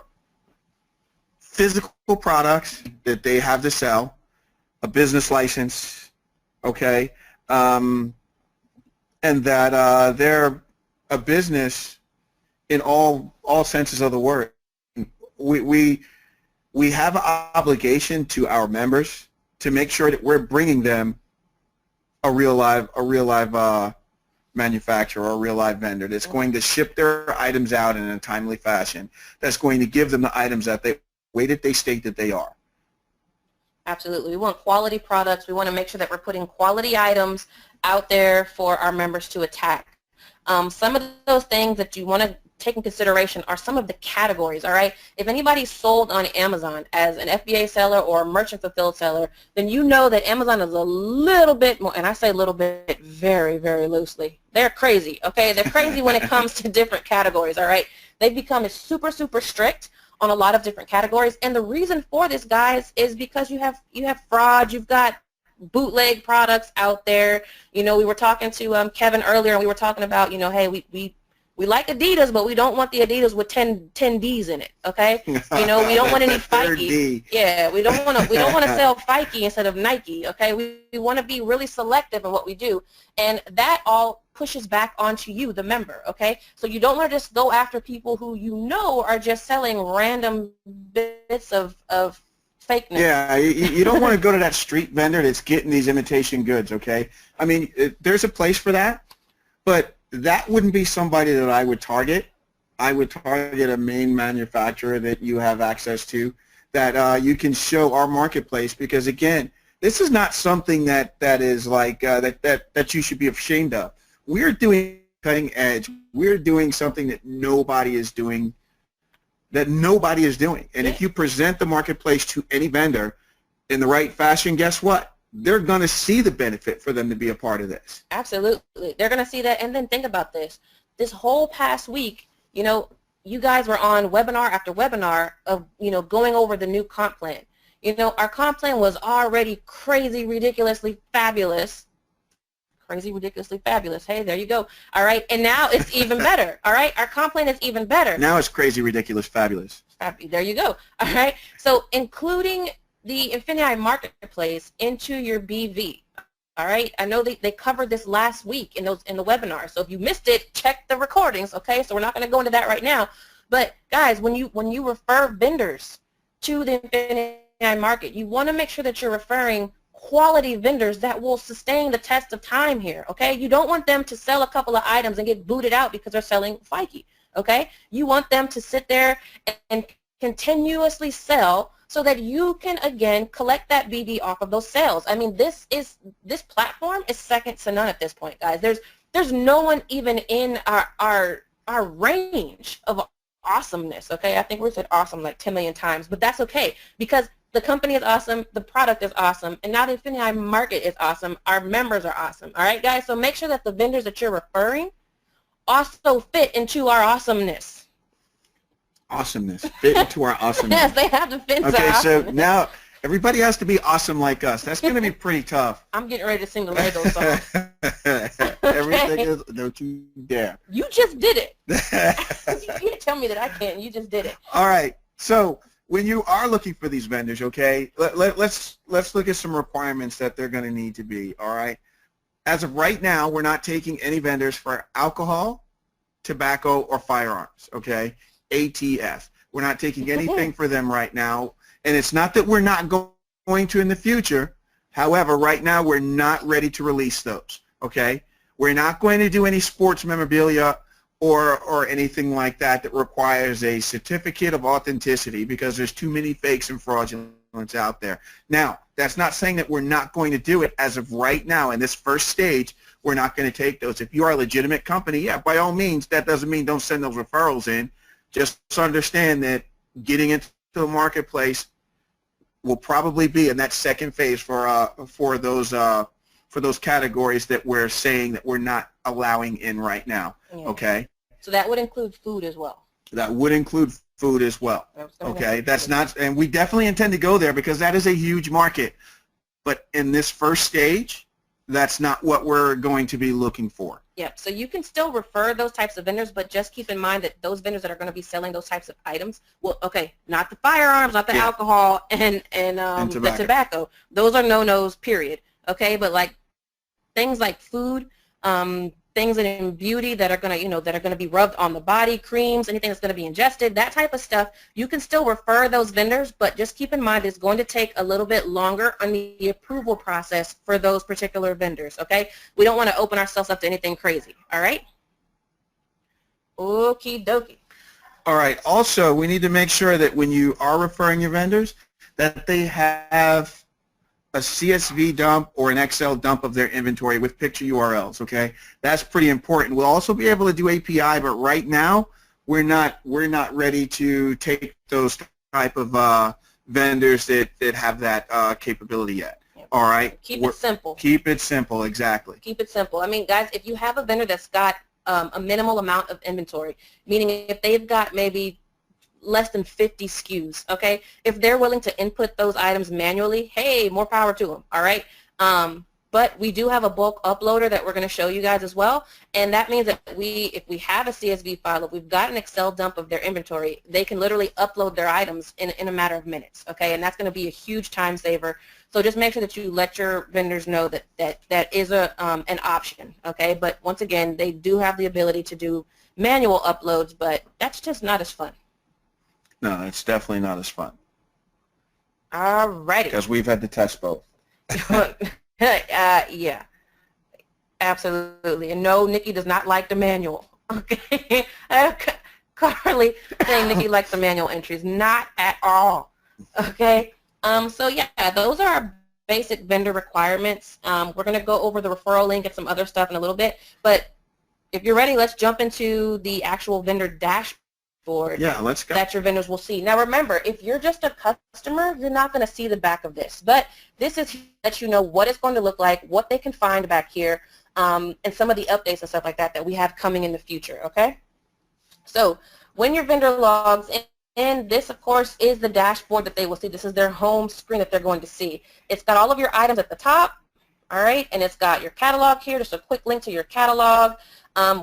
physical products that they have to sell, a business license, okay, and that they're a business in all senses of the word. We have an obligation to our members to make sure that we're bringing them a real live manufacturer or a real live vendor that's going to ship their items out in a timely fashion, that's going to give them the items that they state that they are. Absolutely. We want quality products. We want to make sure that we're putting quality items out there for our members to attack. Some of those things that you want to take in consideration are some of the categories, all right? If anybody's sold on Amazon as an FBA seller or a merchant fulfilled seller, then you know that Amazon is a little bit more, and I say a little bit very, very loosely. They're crazy, okay? They're crazy when it comes to different categories, all right? They've become super, super strict on a lot of different categories, and the reason for this, guys, is because you have fraud, you've got bootleg products out there. You know, we were talking to Kevin earlier, and we were talking about, you know, hey, we like Adidas, but we don't want the Adidas with 10 Ds in it. Okay, you know, we don't want any Fikey. Yeah, we don't want to sell Fikey instead of Nike. Okay, we want to be really selective in what we do, and that all pushes back onto you, the member. Okay, so you don't want to just go after people who you know are just selling random bits of fakeness. Yeah, you don't want to go to that street vendor that's getting these imitation goods. Okay, I mean, there's a place for that, but that wouldn't be somebody that I would target. I would target a main manufacturer that you have access to, that you can show our marketplace, because again, this is not something that is like that you should be ashamed of. We're doing cutting edge. We're doing something that nobody is doing. And if you present the marketplace to any vendor in the right fashion, guess what? They're going to see the benefit for them to be a part of this. Absolutely. They're going to see that. And then think about this. This whole past week, you know, you guys were on webinar after webinar of, you know, going over the new comp plan. You know, our comp plan was already crazy, ridiculously fabulous. Crazy, ridiculously fabulous. Hey, there you go. All right. And now it's even better. All right. Our comp plan is even better. Now it's crazy, ridiculous, fabulous. There you go. All right. So including the INFINii marketplace into your BV. All right. I know they covered this last week in the webinar. So if you missed it, check the recordings. Okay. So we're not going to go into that right now. But guys, when you refer vendors to the INFINii market, you want to make sure that you're referring quality vendors that will sustain the test of time here. Okay. You don't want them to sell a couple of items and get booted out because they're selling Fikey. Okay. You want them to sit there and continuously sell, so that you can, again, collect that BD off of those sales. I mean, this platform is second to none at this point, guys. There's no one even in our range of awesomeness, okay? I think we said awesome like 10 million times, but that's okay, because the company is awesome, the product is awesome, and now the INFINii market is awesome. Our members are awesome, all right, guys? So make sure that the vendors that you're referring also fit into our awesomeness. Awesomeness. Fit into our awesomeness. Yes, they have to fit into Okay, our so awesomeness. now everybody has to be awesome like us. That's going to be pretty tough. I'm getting ready to sing the Lego song. Everything is, don't you dare. You just did it. You can't tell me that I can't. You just did it. All right. So when you are looking for these vendors, okay, let's look at some requirements that they're going to need to be. All right. As of right now, we're not taking any vendors for alcohol, tobacco, or firearms. Okay. ATF. We're not taking anything for them right now, and it's not that we're not going to in the future. However, right now we're not ready to release those. Okay, we're not going to do any sports memorabilia or anything like that that requires a certificate of authenticity, because there's too many fakes and fraudulence out there. Now, that's not saying that we're not going to do it. As of right now, in this first stage, we're not going to take those. If you are a legitimate company, yeah, by all means. That doesn't mean don't send those referrals in. Just understand that getting into the marketplace will probably be in that second phase for those categories that we're saying that we're not allowing in right now. Yeah. Okay. So that would include food as well. That would include food as well. Okay. That's not, and we definitely intend to go there, because that is a huge market. But in this first stage, that's not what we're going to be looking for. Yeah, so you can still refer those types of vendors, but just keep in mind that those vendors that are going to be selling those types of items, well, okay, not the firearms, not the alcohol, and tobacco. The tobacco. Those are no-nos, period. Okay, but like things like food, things in beauty that are going to, that are going to be rubbed on the body, creams, anything that's going to be ingested, that type of stuff, you can still refer those vendors, but just keep in mind it's going to take a little bit longer on the approval process for those particular vendors, okay? We don't want to open ourselves up to anything crazy, all right? Okie dokie. All right. Also, we need to make sure that when you are referring your vendors, that they have a CSV dump or an Excel dump of their inventory with picture URLs, okay? That's pretty important. We'll also be able to do API, but right now we're not ready to take those type of vendors that have that capability yet. Yep. All right. Keep it simple. Keep it simple. Exactly. Keep it simple. I mean, guys, if you have a vendor that's got a minimal amount of inventory, meaning if they've got maybe less than 50 SKUs, okay, if they're willing to input those items manually, hey, more power to them, all right? But we do have a bulk uploader that we're going to show you guys as well, and that means that if we have a CSV file, if we've got an Excel dump of their inventory, they can literally upload their items in a matter of minutes, okay, and that's going to be a huge time saver. So just make sure that you let your vendors know that is an option, okay, but once again, they do have the ability to do manual uploads, but that's just not as fun. No, it's definitely not as fun. All righty. Because we've had to test both. Yeah, absolutely. And no, Nikki does not like the manual. Okay, Carly saying Nikki likes the manual entries, not at all. Okay, so yeah, those are our basic vendor requirements. We're going to go over the referral link and some other stuff in a little bit, but if you're ready, let's jump into the actual vendor dashboard. Yeah, let's go. That your vendors will see. Now remember, if you're just a customer, you're not going to see the back of this, but this is to let you know what it's going to look like, what they can find back here, and some of the updates and stuff like that we have coming in the future, okay? So when your vendor logs in, this of course is the dashboard that they will see. This is their home screen that they're going to see. It's got all of your items at the top, all right, and it's got your catalog here, just a quick link to your catalog.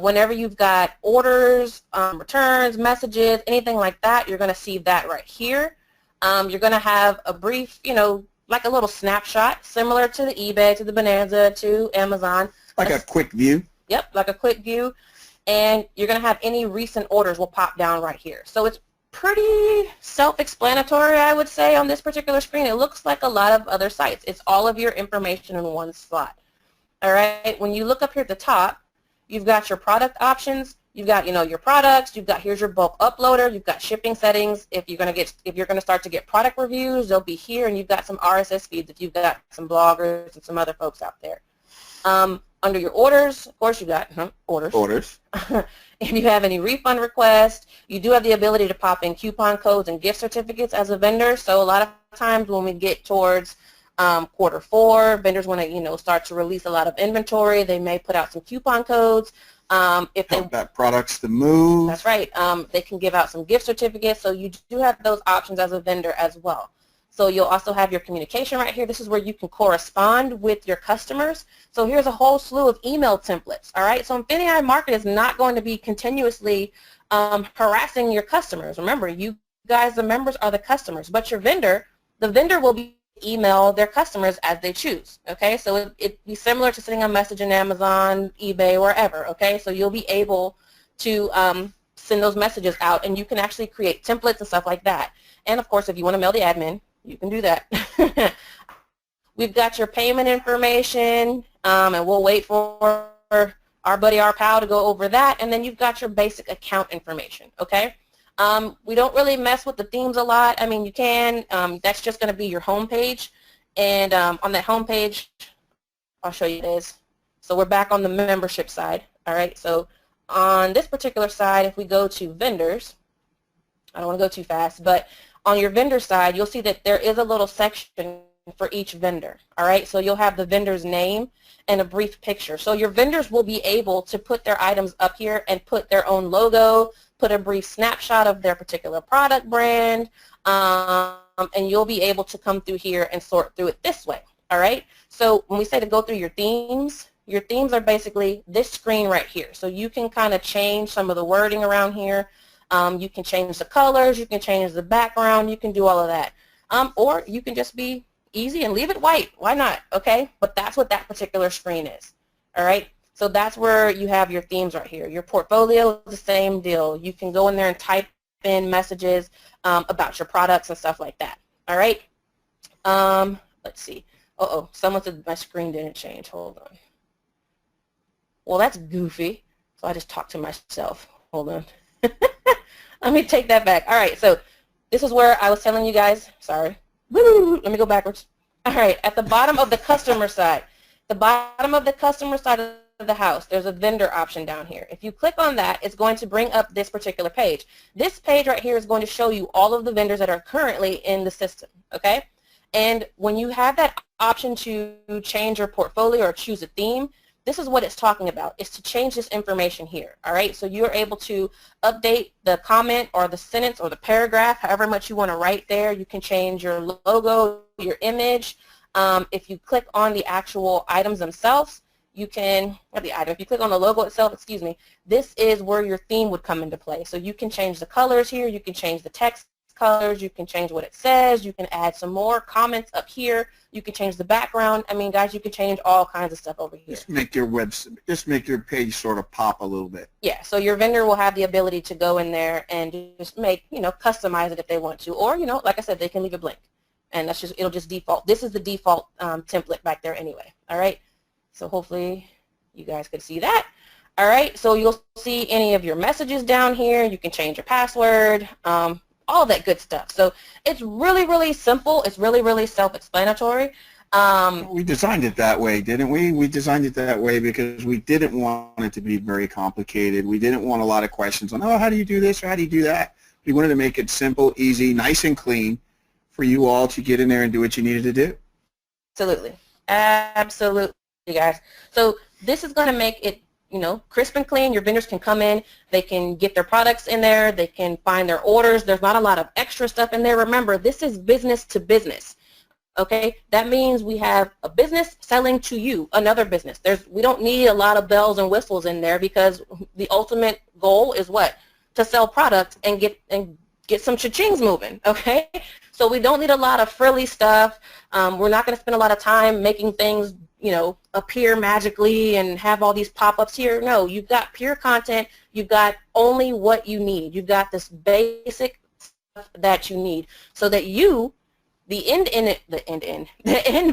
Whenever you've got orders, returns, messages, anything like that, you're going to see that right here. You're going to have a brief, like a little snapshot, similar to the eBay, to the Bonanza, to Amazon. Like a quick view? Yep, like a quick view. And you're going to have any recent orders will pop down right here. So it's pretty self-explanatory, I would say, on this particular screen. It looks like a lot of other sites. It's all of your information in one slot. All right, when you look up here at the top, you've got your product options, you've got, your products, you've got, here's your bulk uploader, you've got shipping settings. If you're going to start to get product reviews, they'll be here, and you've got some RSS feeds if you've got some bloggers and some other folks out there. Under your orders, of course, you've got orders. Orders. If you have any refund requests, you do have the ability to pop in coupon codes and gift certificates as a vendor. So a lot of times when we get towards Q4, vendors want to, start to release a lot of inventory. They may put out some coupon codes. If they help that products to move. That's right. They can give out some gift certificates. So you do have those options as a vendor as well. So you'll also have your communication right here. This is where you can correspond with your customers. So here's a whole slew of email templates. All right. So INFINii Market is not going to be continuously harassing your customers. Remember, you guys, the members, are the customers, but your vendor, the vendor will be email their customers as they choose, okay? So it'd be similar to sending a message in Amazon, eBay, wherever, okay? So you'll be able to send those messages out, and you can actually create templates and stuff like that. And, of course, if you want to mail the admin, you can do that. We've got your payment information, and we'll wait for our buddy, our pal, to go over that, and then you've got your basic account information, okay? We don't really mess with the themes a lot. I mean, you can. That's just going to be your home page. And on that home page, I'll show you this. So we're back on the membership side. All right. So on this particular side, if we go to vendors, I don't want to go too fast, but on your vendor side, you'll see that there is a little section for each vendor. All right. So you'll have the vendor's name and a brief picture. So your vendors will be able to put their items up here and put their own logo, put a brief snapshot of their particular product brand, and you'll be able to come through here and sort through it this way, all right? So when we say to go through your themes are basically this screen right here. So you can kind of change some of the wording around here. You can change the colors, you can change the background, you can do all of that. Or you can just be easy and leave it white. Why not, okay? But that's what that particular screen is, all right? So that's where you have your themes right here. Your portfolio is the same deal. You can go in there and type in messages about your products and stuff like that. All right. Let's see. Someone said my screen didn't change. Hold on. Well, that's goofy. So I just talked to myself. Hold on. Let me take that back. All right. So this is where I was telling you guys. Sorry. Let me go backwards. All right. At the bottom of the customer side. The bottom of the customer side of the house, there's a vendor option down here. If you click on that, it's going to bring up this particular page. This page right here is going to show you all of the vendors that are currently in the system, okay? And when you have that option to change your portfolio or choose a theme, this is what it's talking about. It's to change this information here, all right? So you're able to update the comment or the sentence or the paragraph, however much you want to write there. You can change your logo, your image. If you click on the actual items themselves, you can, not the item, if you click on the logo itself, excuse me, this is where your theme would come into play. So you can change the colors here, you can change the text colors, you can change what it says, you can add some more comments up here, you can change the background. I mean, guys, you can change all kinds of stuff over here. Just make your page sort of pop a little bit. Yeah, so your vendor will have the ability to go in there and just make, customize it if they want to, or, like I said, they can leave it blank. And that's just, it'll just default. This is the default template back there anyway, all right? So hopefully you guys could see that. All right, so you'll see any of your messages down here. You can change your password, all that good stuff. So it's really, really simple. It's really, really self-explanatory. We designed it that way, didn't we? We designed it that way because we didn't want it to be very complicated. We didn't want a lot of questions on, oh, how do you do this or how do you do that? We wanted to make it simple, easy, nice and clean for you all to get in there and do what you needed to do. Absolutely. Absolutely, guys. So this is going to make it crisp and clean. Your vendors can come in, they can get their products in there, they can find their orders. There's not a lot of extra stuff in there. Remember, this is business to business, okay? That means we have a business selling to you, another business. We don't need a lot of bells and whistles in there because the ultimate goal is what? To sell products and get some cha-chings moving, okay? So we don't need a lot of frilly stuff. We're not going to spend a lot of time making things appear magically and have all these pop-ups here. No, you've got pure content. You've got only what you need. You've got this basic stuff that you need so that you, the end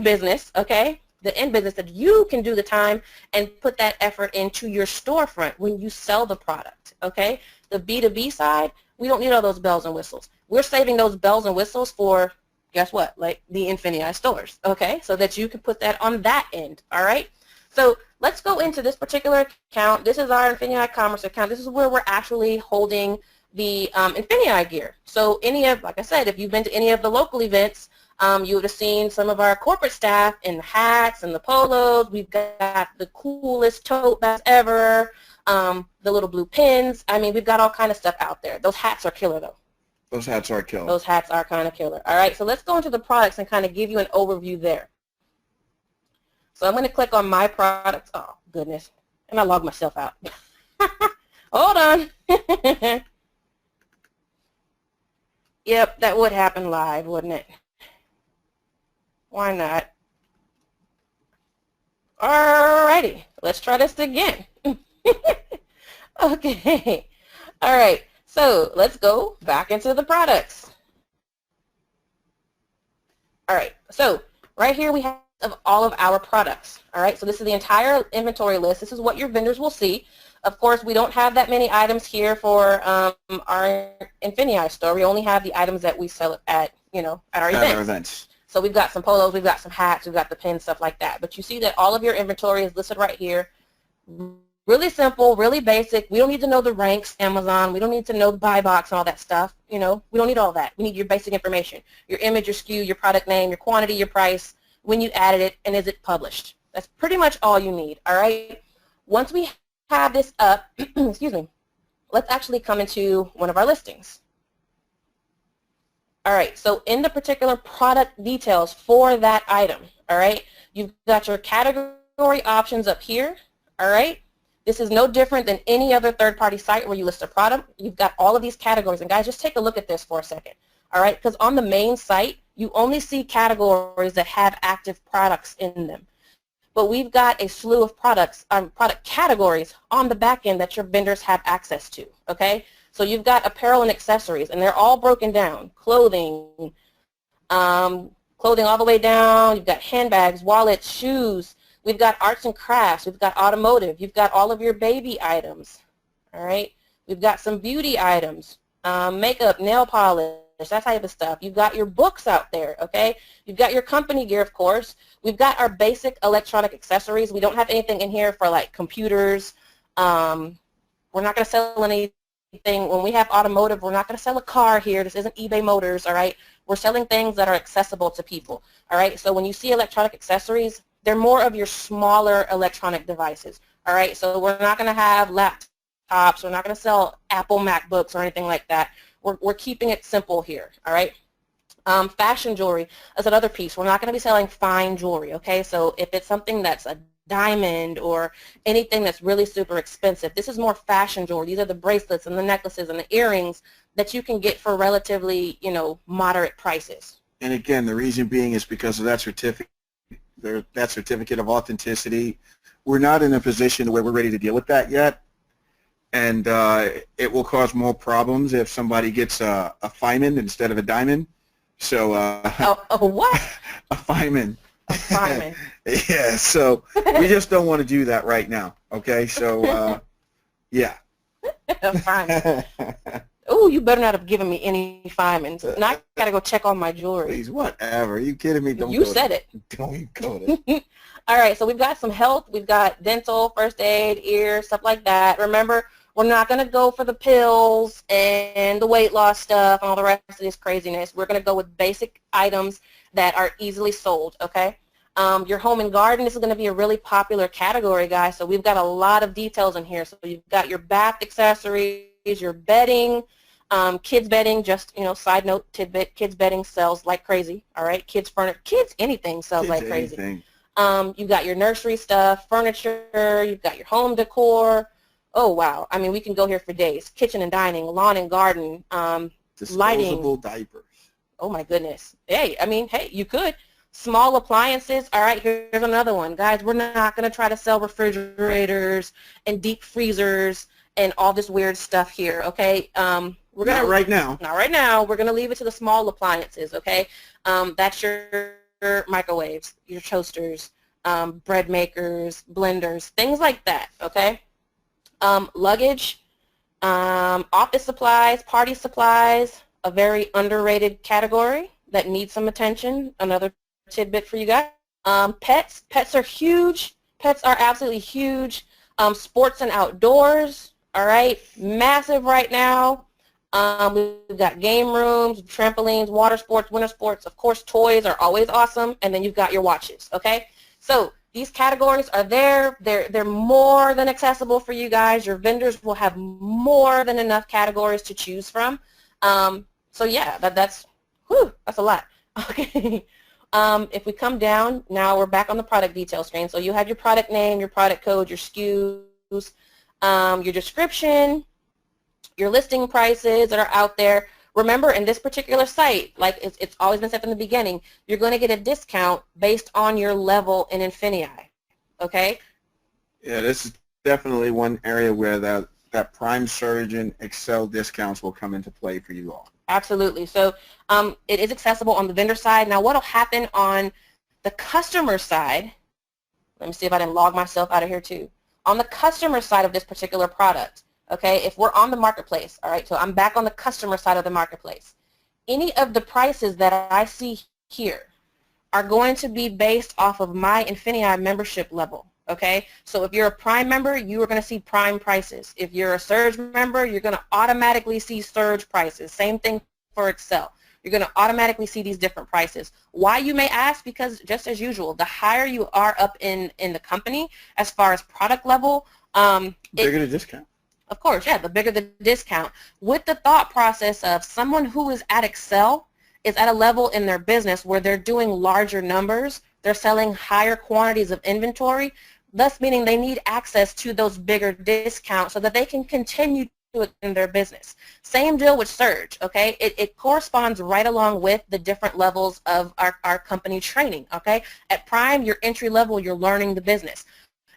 business, okay, the end business, that you can do the time and put that effort into your storefront when you sell the product, okay? The B2B side, we don't need all those bells and whistles. We're saving those bells and whistles for, guess what, like the INFINii stores, okay, so that you can put that on that end, all right? So let's go into this particular account. This is our INFINii commerce account. This is where we're actually holding the INFINii gear. So like I said, if you've been to any of the local events, you would have seen some of our corporate staff in the hats and the polos. We've got the coolest tote bags ever, the little blue pins. I mean, we've got all kind of stuff out there. Those hats are killer, though. Those hats are killer. Those hats are kind of killer. All right, so let's go into the products and kind of give you an overview there. So I'm going to click on my products. Oh, goodness. And I logged myself out. Hold on. Yep, that would happen live, wouldn't it? Why not? Alrighty, let's try this again. Okay. All right. So let's go back into the products. All right, so right here we have all of our products. All right, so this is the entire inventory list. This is what your vendors will see. Of course, we don't have that many items here for our INFINii store. We only have the items that we sell at, at our events. So we've got some polos, we've got some hats, we've got the pins, stuff like that. But you see that all of your inventory is listed right here. Really simple, really basic. We don't need to know the ranks, Amazon. We don't need to know the buy box and all that stuff. We don't need all that. We need your basic information, your image, your SKU, your product name, your quantity, your price, when you added it, and is it published. That's pretty much all you need, all right? Once we have this up, excuse me, let's actually come into one of our listings. All right, so in the particular product details for that item, all right, you've got your category options up here, all right? This is no different than any other third-party site where you list a product. You've got all of these categories. And guys, just take a look at this for a second, all right? Because on the main site, you only see categories that have active products in them. But we've got a slew of products, product categories on the back end that your vendors have access to, okay? So you've got apparel and accessories, and they're all broken down. Clothing all the way down. You've got handbags, wallets, shoes. We've got arts and crafts. We've got automotive. You've got all of your baby items, all right? We've got some beauty items, makeup, nail polish, that type of stuff. You've got your books out there, okay? You've got your company gear, of course. We've got our basic electronic accessories. We don't have anything in here for like computers. We're not going to sell anything. When we have automotive, we're not going to sell a car here. This isn't eBay Motors, all right? We're selling things that are accessible to people, all right? So when you see electronic accessories, they're more of your smaller electronic devices, all right? So we're not going to have laptops. We're not going to sell Apple MacBooks or anything like that. We're keeping it simple here, all right? Fashion jewelry is another piece. We're not going to be selling fine jewelry, okay? So if it's something that's a diamond or anything that's really super expensive, this is more fashion jewelry. These are the bracelets and the necklaces and the earrings that you can get for relatively, you know, moderate prices. And again, the reason being is because of that certificate of authenticity. We're not in a position where we're ready to deal with that yet. And it will cause more problems if somebody gets a Feynman instead of a diamond. So a what? A Feynman. A Feynman. Yeah. So we just don't want to do that right now. Okay. So yeah. A Feynman. Oh, you better not have given me any Feynmans. Now I gotta go check on my jewelry. Please, whatever. Are you kidding me? Don't you said it. Don't go there. All right, so we've got some health, we've got dental, first aid, ear, stuff like that. Remember, we're not going to go for the pills and the weight loss stuff and all the rest of this craziness. We're going to go with basic items that are easily sold, okay? Your home and garden, this is going to be a really popular category, guys, so we've got a lot of details in here. So you've got your bath accessories, your bedding, kids bedding, just, you know, side note, tidbit, kids bedding sells like crazy, all right? Kids furniture, kids anything sells like crazy. Anything. You've got your nursery stuff, furniture, you've got your home decor. Oh, wow. I mean, we can go here for days. Kitchen and dining, lawn and garden, lighting. Disposable diapers. Oh, my goodness. Hey, I mean, hey, you could. Small appliances. All right, here's another one. Guys, we're not going to try to sell refrigerators and deep freezers and all this weird stuff here, okay? We're gonna, Not right now. Not right now. We're going to leave it to the small appliances, okay? That's your microwaves, your toasters, bread makers, blenders, things like that, okay? Luggage, office supplies, party supplies, a very underrated category that needs some attention, another tidbit for you guys. Pets are huge. Pets are absolutely huge. Sports and outdoors, all right, massive right now. We've got game rooms, trampolines, water sports, winter sports. Of course, toys are always awesome. And then you've got your watches, okay? So these categories are there. They're more than accessible for you guys. Your vendors will have more than enough categories to choose from. So yeah, that's a lot. Okay. If we come down, now we're back on the product detail screen. So you have your product name, your product code, your SKUs, your description, your listing prices that are out there. Remember, in this particular site, like it's always been said from the beginning, you're going to get a discount based on your level in INFINii, okay? Yeah, this is definitely one area where that Prime Surge and Excel discounts will come into play for you all. Absolutely. So it is accessible on the vendor side. Now, what will happen on the customer side, let me see if I didn't log myself out of here too. On the customer side of this particular product, okay, if we're on the marketplace, all right, so I'm back on the customer side of the marketplace. Any of the prices that I see here are going to be based off of my INFINii membership level, okay? So if you're a Prime member, you are going to see Prime prices. If you're a Surge member, you're going to automatically see Surge prices. Same thing for Excel. You're going to automatically see these different prices. Why, you may ask? Because just as usual, the higher you are up in the company as far as product level, bigger the discount. Of course, yeah, the bigger the discount. With the thought process of someone who is at Excel is at a level in their business where they're doing larger numbers, they're selling higher quantities of inventory, thus meaning they need access to those bigger discounts so that they can continue to it in their business. Same deal with Surge, okay? It corresponds right along with the different levels of our company training, okay? At Prime, you're entry level, you're learning the business.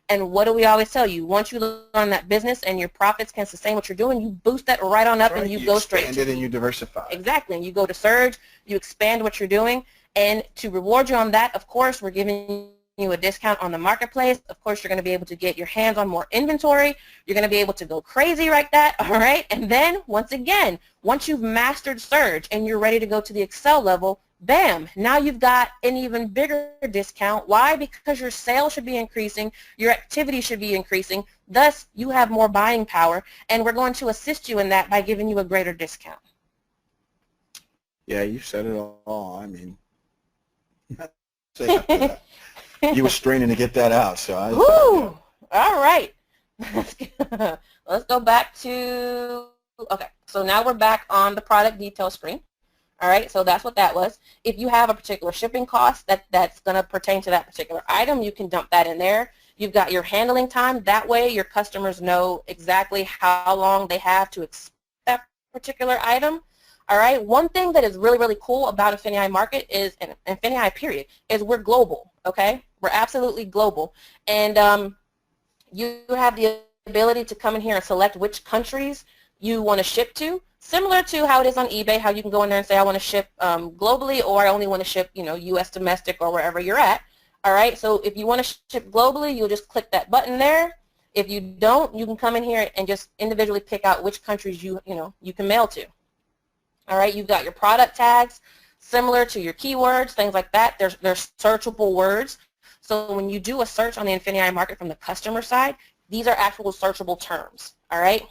And what do we always tell you? Once you learn that business and your profits can sustain what you're doing, you boost that right on up, and you go straight. You expand it and you diversify. Exactly. And you go to Surge, you expand what you're doing, and to reward you on that, of course, we're giving you a discount on the marketplace. Of course, you're going to be able to get your hands on more inventory. You're going to be able to go crazy like that, all right? And then, once again, once you've mastered Surge and you're ready to go to the Excel level, bam, now you've got an even bigger discount. Why? Because your sales should be increasing, your activity should be increasing, thus you have more buying power, and we're going to assist you in that by giving you a greater discount. Yeah, you said it all. I mean, you were straining to get that out, so I. Woo! All right. Let's go back to, okay, so now we're back on the product detail screen. All right, so that's what that was. If you have a particular shipping cost that's going to pertain to that particular item, you can dump that in there. You've got your handling time. That way your customers know exactly how long they have to expect that particular item. All right, one thing that is really, really cool about INFINii Market is, and INFINii period, is we're global, okay? We're absolutely global. And you have the ability to come in here and select which countries you want to ship to, similar to how it is on eBay, how you can go in there and say, I want to ship globally, or I only want to ship, you know, U.S. domestic or wherever you're at. All right, so if you want to ship globally, you'll just click that button there. If you don't, you can come in here and just individually pick out which countries you can mail to. All right, you've got your product tags, similar to your keywords, things like that. There's searchable words. So when you do a search on the INFINii Market from the customer side, these are actual searchable terms. All right.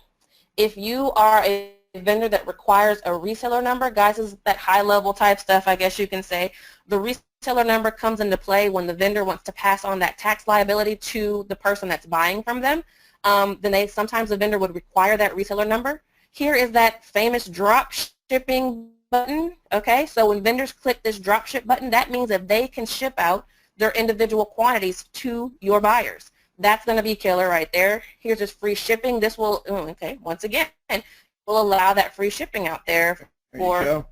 If you are a vendor that requires a reseller number, guys, this is that high-level type stuff, I guess you can say. The reseller number comes into play when the vendor wants to pass on that tax liability to the person that's buying from them. Then sometimes the vendor would require that reseller number. Here is that famous drop shipping button. Okay, so when vendors click this drop ship button, that means that they can ship out their individual quantities to your buyers. That's going to be killer right there. Here's this free shipping. This will, okay, once again, will allow that free shipping out there for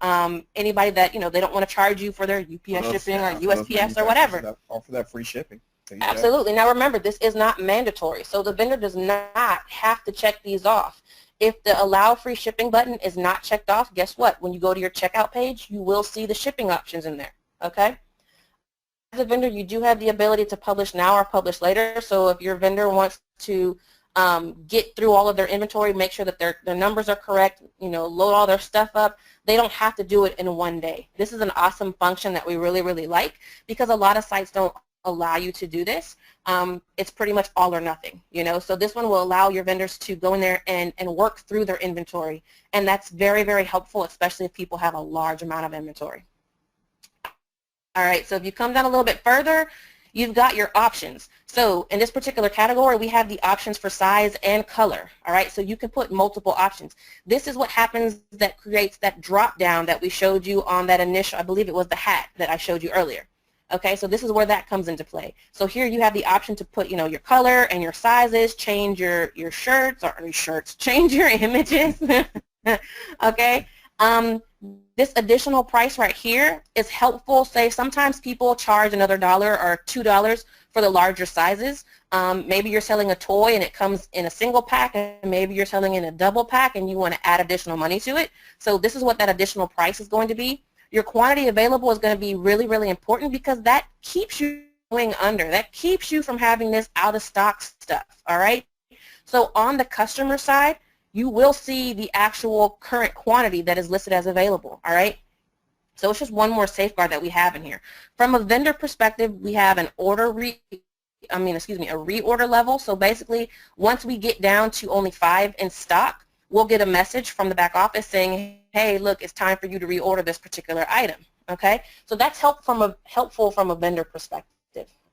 anybody that, they don't want to charge you for their UPS shipping or USPS or whatever. Offer that free shipping. Absolutely. Now remember, this is not mandatory, so the vendor does not have to check these off. If the allow free shipping button is not checked off, guess what? When you go to your checkout page, you will see the shipping options in there, okay? As a vendor, you do have the ability to publish now or publish later, so if your vendor wants to get through all of their inventory, make sure that their numbers are correct, load all their stuff up, they don't have to do it in one day. This is an awesome function that we really, really like, because a lot of sites don't allow you to do this. It's pretty much all or nothing, so this one will allow your vendors to go in there and work through their inventory, and that's very, very helpful, especially if people have a large amount of inventory. All right, so if you come down a little bit further, you've got your options. So in this particular category, we have the options for size and color. All right, so you can put multiple options. This is what happens that creates that drop down that we showed you on that initial, I believe it was the hat that I showed you earlier. Okay, so this is where that comes into play. So here you have the option to put, your color and your sizes, change your shirts, change your images. Okay. This additional price right here is helpful. Say sometimes people charge another $1 or $2 for the larger sizes. Maybe you're selling a toy and it comes in a single pack, and maybe you're selling in a double pack and you want to add additional money to it. So this is what that additional price is going to be. Your quantity available is going to be really, really important, because that keeps you going under. That keeps you from having this out of stock stuff. All right. So on the customer side, you will see the actual current quantity that is listed as available, all right? So it's just one more safeguard that we have in here. From a vendor perspective, we have an a reorder level. So basically, once we get down to only 5 in stock, we'll get a message from the back office saying, hey, look, it's time for you to reorder this particular item, okay? So that's helpful from a vendor perspective.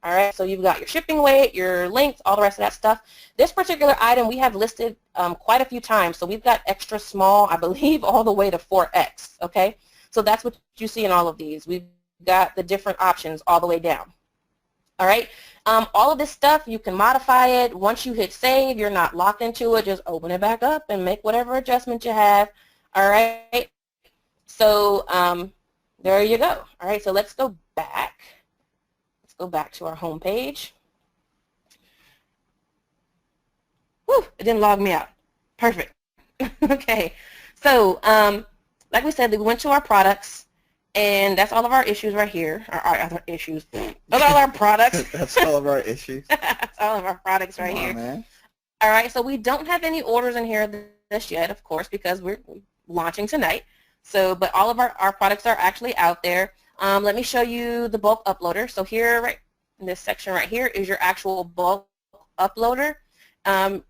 All right, so you've got your shipping weight, your length, all the rest of that stuff. This particular item we have listed quite a few times. So we've got extra small, I believe, all the way to 4X, okay? So that's what you see in all of these. We've got the different options all the way down. All right, all of this stuff, you can modify it. Once you hit save, you're not locked into it. Just open it back up and make whatever adjustment you have. All right, so there you go. All right, so let's go back. Go back to our home page. Whew, it didn't log me out. Perfect. Okay, so like we said, we went to our products, And that's all of our issues right here, our other issues. That's all our products. That's all of our issues. That's all of our products right here. Man. All right, so we don't have any orders in here this yet, of course, because we're launching tonight. So, but all of our products are actually out there. Let me show you the bulk uploader. So here, right in this section right here, is your actual bulk uploader.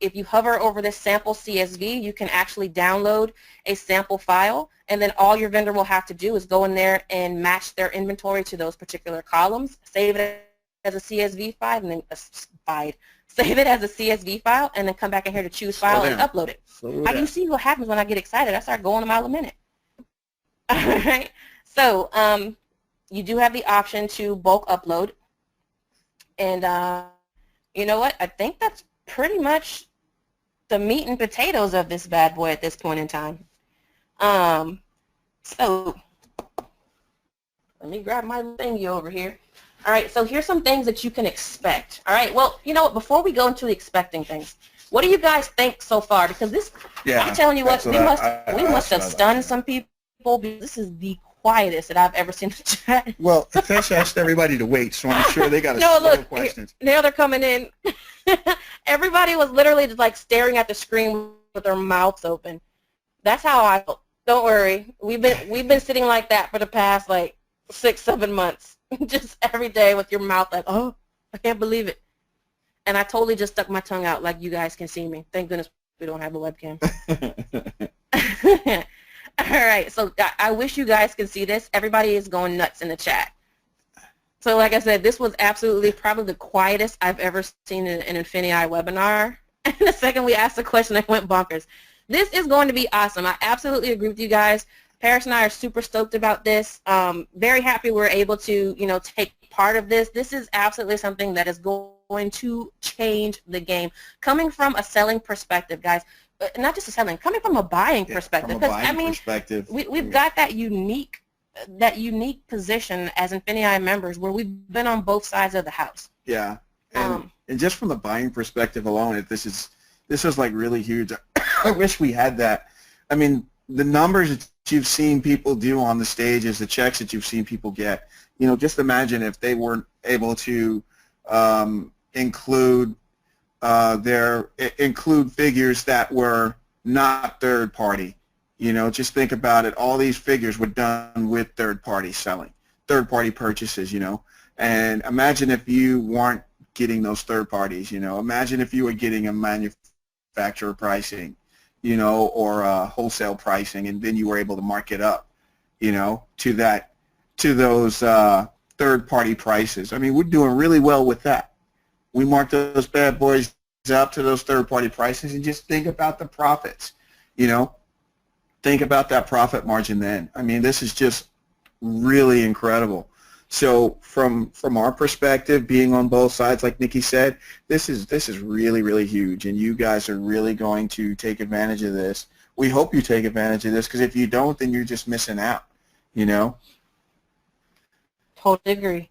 If you hover over this sample CSV, you can actually download a sample file, and then all your vendor will have to do is go in there and match their inventory to those particular columns, save it as a CSV file, and then save it as a CSV file, and then come back in here to choose file and upload it. How do you see what happens when I get excited? I start going a mile a minute. All right. So you do have the option to bulk upload, and you know what? I think that's pretty much the meat and potatoes of this bad boy at this point in time. So let me grab my thingy over here. All right, so here's some things that you can expect. All right, well, you know what? Before we go into the expecting things, what do you guys think so far? Because this, I'm telling you what, we must have stunned some people. Because this is the quietest that I've ever seen in the chat. Well, Fesh asked everybody to wait, so I'm sure they got a lot of questions. Now they're coming in. Everybody was literally just like staring at the screen with their mouths open. That's how I felt. Don't worry. We've been sitting like that for the past like 6-7 months. Just every day with your mouth like, oh, I can't believe it. And I totally just stuck my tongue out like you guys can see me. Thank goodness we don't have a webcam. All right, so I wish you guys can see this. Everybody is going nuts in the chat. So like I said, this was absolutely probably the quietest I've ever seen in an INFINii webinar. And the second we asked the question, I went bonkers. This is going to be awesome. I absolutely agree with you guys. Paris and I are super stoked about this. Very happy we're able to, you know, take part of this. This is absolutely something that is going to change the game. Coming from a selling perspective, guys, not just a selling, coming from a buying perspective. Because I mean, we've got that unique position as INFINii members where we've been on both sides of the house. Yeah, and just from the buying perspective alone, this is like really huge. I wish we had that. I mean, the numbers that you've seen people do on the stages, the checks that you've seen people get, you know, just imagine if they weren't able to include figures that were not third party. You know, just think about it. All these figures were done with third party selling, third party purchases, you know. And imagine if you weren't getting those third parties, you know. Imagine if you were getting a manufacturer pricing, you know, or wholesale pricing, and then you were able to mark it up, you know, to those third party prices. I mean, we're doing really well with that. We mark those bad boys up to those third party prices, and just think about the profits, you know. Think about that profit margin then. I mean, this is just really incredible. So from our perspective, being on both sides, like Nikki said, this is really, really huge, and you guys are really going to take advantage of this. We hope you take advantage of this, because if you don't, then you're just missing out, you know? Totally agree.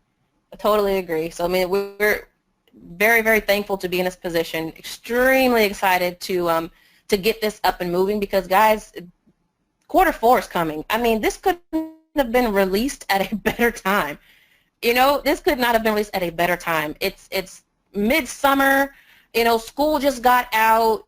I totally agree. So, I mean, we're very, very thankful to be in this position, extremely excited to get this up and moving, because, guys, Q4 is coming. I mean, this couldn't have been released at a better time. You know, this could not have been released at a better time. It's midsummer. You know, school just got out.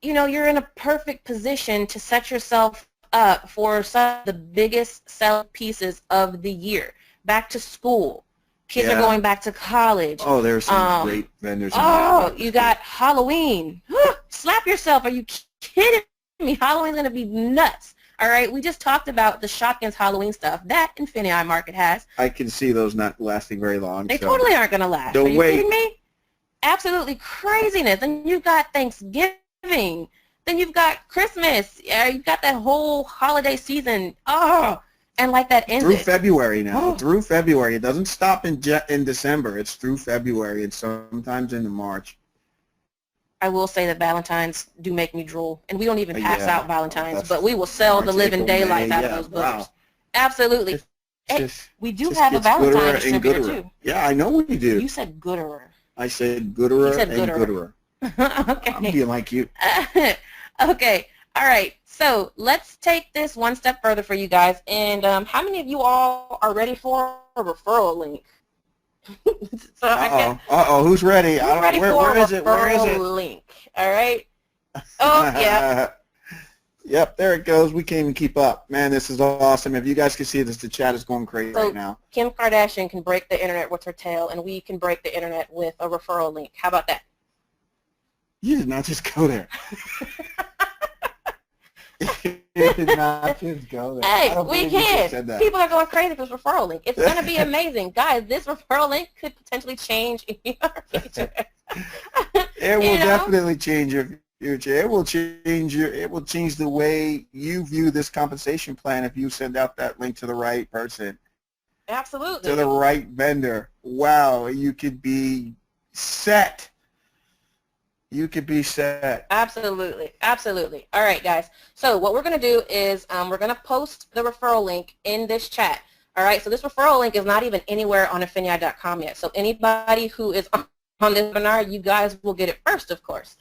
You know, you're in a perfect position to set yourself up for some of the biggest selling pieces of the year. Back to school. Kids are going back to college. Oh, there's some great vendors. Oh, you got Halloween. Slap yourself. Are you kidding me? Halloween's going to be nuts. All right, we just talked about the Shopkins Halloween stuff that INFINii Market has. I can see those not lasting very long. They totally aren't going to last. Don't wait. Are you kidding me? Absolutely craziness. And you've got Thanksgiving. Then you've got Christmas. You've got that whole holiday season. Oh, and like that ends through February now. Oh. Through February. It doesn't stop in December. It's through February and sometimes into March. I will say that Valentine's do make me drool, and we don't even pass out Valentine's, but we will sell the living daylights out of those books. Wow. Absolutely. We do have a Valentine's distributor too. Yeah, I know we do. You said gooderer. I said gooderer and gooderer. Okay. I'm being like you. Okay. All right, so let's take this one step further for you guys. And how many of you all are ready for a referral link? So Who's ready? Who's ready for where a is it? Where is it? referral link? All right. Oh, yeah. Yep, there it goes. We can't even keep up. Man, this is awesome. If you guys can see this, the chat is going crazy right now. Kim Kardashian can break the internet with her tail, and we can break the internet with a referral link. How about that? You did not just go there. You did not just go there. Hey, we can. People are going crazy for this referral link. It's going to be amazing. Guys, this referral link could potentially change your future. It will definitely change your future. It will change the way you view this compensation plan if you send out that link to the right person. Absolutely. To the right vendor. Wow, you could be set. You could be set. Absolutely. Absolutely. All right, guys. So what we're going to do is we're going to post the referral link in this chat. All right, so this referral link is not even anywhere on INFINii.com yet. So anybody who is on this webinar, you guys will get it first, of course.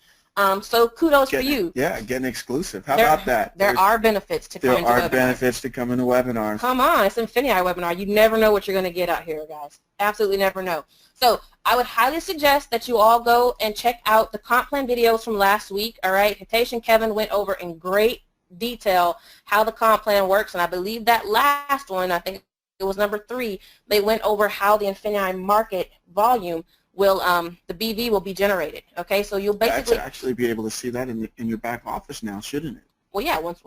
So kudos for you. Yeah, getting exclusive. How about that? There are benefits to coming to webinars. There are benefits to coming to webinars. Come on, it's an INFINii webinar. You never know what you're going to get out here, guys. Absolutely never know. So I would highly suggest that you all go and check out the comp plan videos from last week. All right, Hitesh and Kevin went over in great detail how the comp plan works, and I believe that last one, I think it was number 3, they went over how the INFINii market volume will the BV will be generated. Okay, so you'll basically actually be able to see that in your back office now, shouldn't it? Well, yeah, once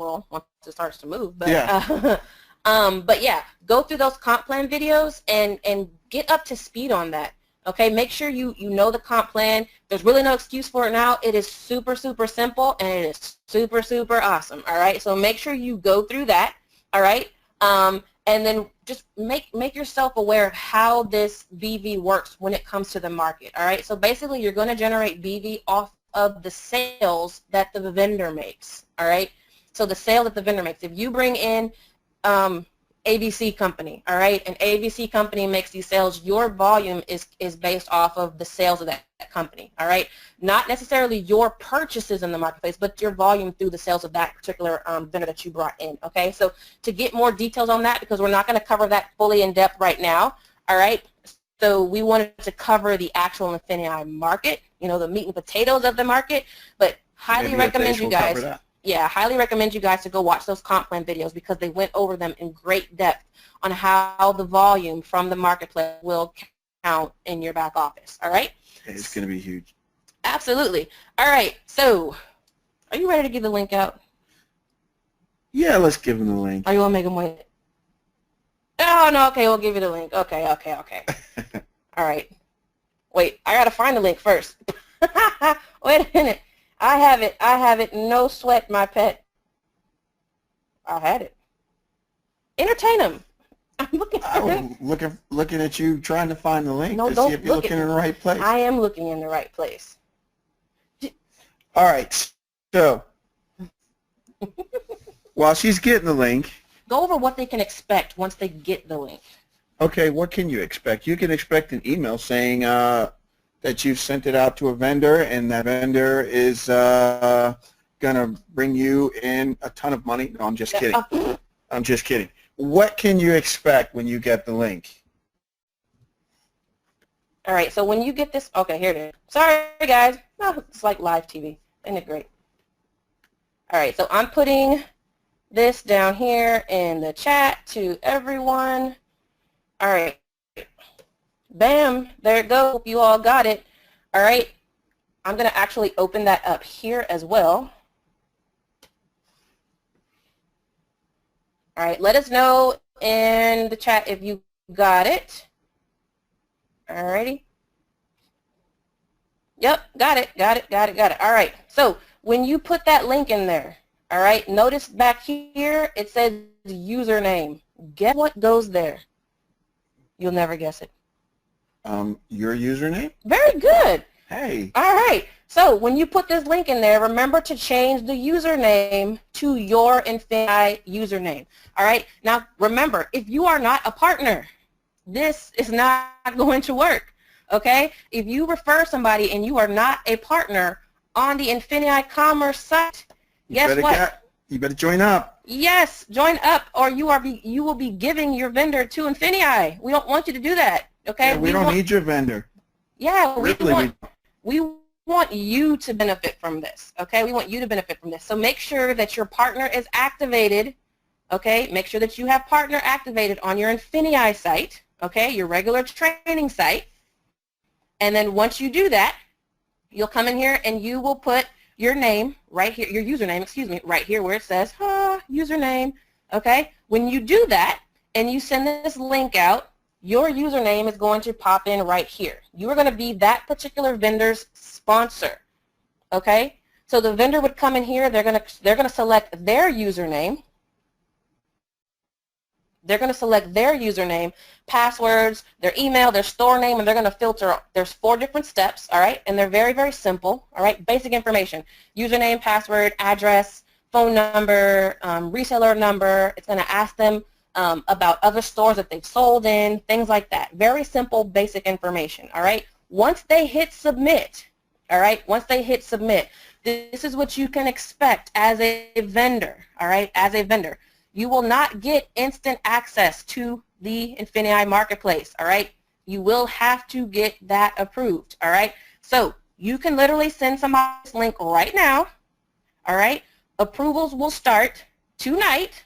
it starts to move. But yeah. But yeah, go through those comp plan videos and get up to speed on that. Okay, make sure you know the comp plan. There's really no excuse for it now. It is super, super simple, and it is super, super awesome. All right, so make sure you go through that. All right, and then just make yourself aware of how this BV works when it comes to the market. All right, so basically you're going to generate BV off of the sales that the vendor makes. All right, so the sale that the vendor makes. If you bring in ABC company, all right, and ABC company makes these sales, your volume is based off of the sales of that company, all right? Not necessarily your purchases in the marketplace, but your volume through the sales of that particular vendor that you brought in, okay? So to get more details on that, because we're not going to cover that fully in depth right now, all right? So we wanted to cover the actual INFINii market, you know, the meat and potatoes of the market, but highly recommend you guys. Yeah, highly recommend you guys to go watch those comp plan videos because they went over them in great depth on how the volume from the marketplace will count in your back office, all right? It's going to be huge. Absolutely. All right, so are you ready to give the link out? Yeah, let's give them the link. Or you want to make them wait? Oh, no, okay, we'll give you the link. Okay. All right. Wait, I got to find the link first. Wait a minute. I have it. No sweat, my pet. I had it. Entertain them. I'm looking for them. Looking at you trying to find the link to see if you're looking in the right place. I am looking in the right place. All right. So while she's getting the link, go over what they can expect once they get the link. Okay, what can you expect? You can expect an email saying that you've sent it out to a vendor, and that vendor is going to bring you in a ton of money. No, I'm just kidding. I'm just kidding. What can you expect when you get the link? All right, so when you get this, okay, here it is. Sorry, guys. No, it's like live TV. Isn't it great? All right, so I'm putting this down here in the chat to everyone. All right. Bam, there it goes. Hope you all got it. All right, I'm going to actually open that up here as well. All right, let us know in the chat if you got it. All righty. Yep, got it. All right, so when you put that link in there, all right, notice back here it says username. Guess what goes there? You'll never guess it. Your username? Very good. Hey. All right. So when you put this link in there, remember to change the username to your INFINii username. All right. Now, remember, if you are not a partner, this is not going to work. Okay. If you refer somebody and you are not a partner on the INFINii Commerce site, Guess what? You better join up. Yes, join up, or you will be giving your vendor to INFINii. We don't want you to do that. Okay? Yeah, we don't need your vendor. Yeah, Really, we want you to benefit from this. Okay? We want you to benefit from this. So make sure that your partner is activated. Okay? Make sure that you have partner activated on your INFINii site. Okay? Your regular training site. And then once you do that, you'll come in here and you will put your name right here, your username, excuse me, right here where it says username. Okay? When you do that and you send this link out, your username is going to pop in right here. You are going to be that particular vendor's sponsor. Okay? So the vendor would come in here, they're going to select their username. They're going to select their username, passwords, their email, their store name, and they're going to filter. There's 4 different steps, all right? And they're very, very simple, all right? Basic information, username, password, address, phone number, reseller number. It's going to ask them about other stores that they've sold in, things like that. Very simple, basic information, all right? Once they hit submit, all right? Once they hit submit, this is what you can expect as a vendor, all right? As a vendor. You will not get instant access to the INFINii marketplace, all right? You will have to get that approved, all right? So you can literally send somebody this link right now, all right? Approvals will start tonight,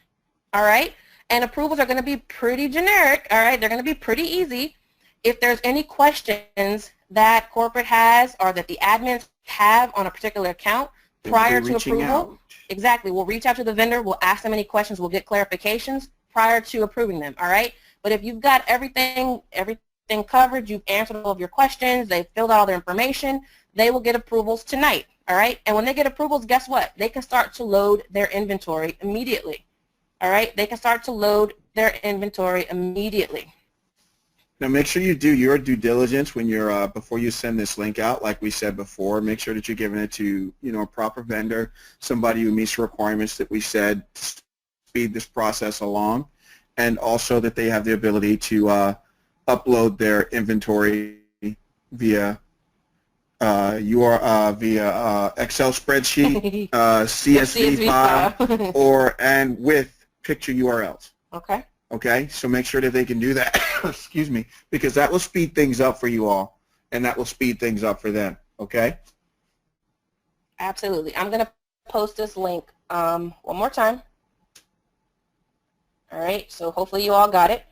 all right? And approvals are going to be pretty generic, all right? They're going to be pretty easy. If there's any questions that corporate has or that the admins have on a particular account prior to approval, exactly, we'll reach out to the vendor, we'll ask them any questions, we'll get clarifications prior to approving them, all right? But if you've got everything covered, you've answered all of your questions, they've filled out all their information, they will get approvals tonight, all right? And when they get approvals, guess what? They can start to load their inventory immediately, all right? They can start to load their inventory immediately. Now make sure you do your due diligence when you're before you send this link out. Like we said before, make sure that you're giving it to a proper vendor, somebody who meets the requirements that we said to speed this process along, and also that they have the ability to upload their inventory via via Excel spreadsheet, CSV file, and with picture URLs. Okay. Okay, so make sure that they can do that, excuse me, because that will speed things up for you all, and that will speed things up for them, okay? Absolutely. I'm going to post this link one more time. All right, so hopefully you all got it.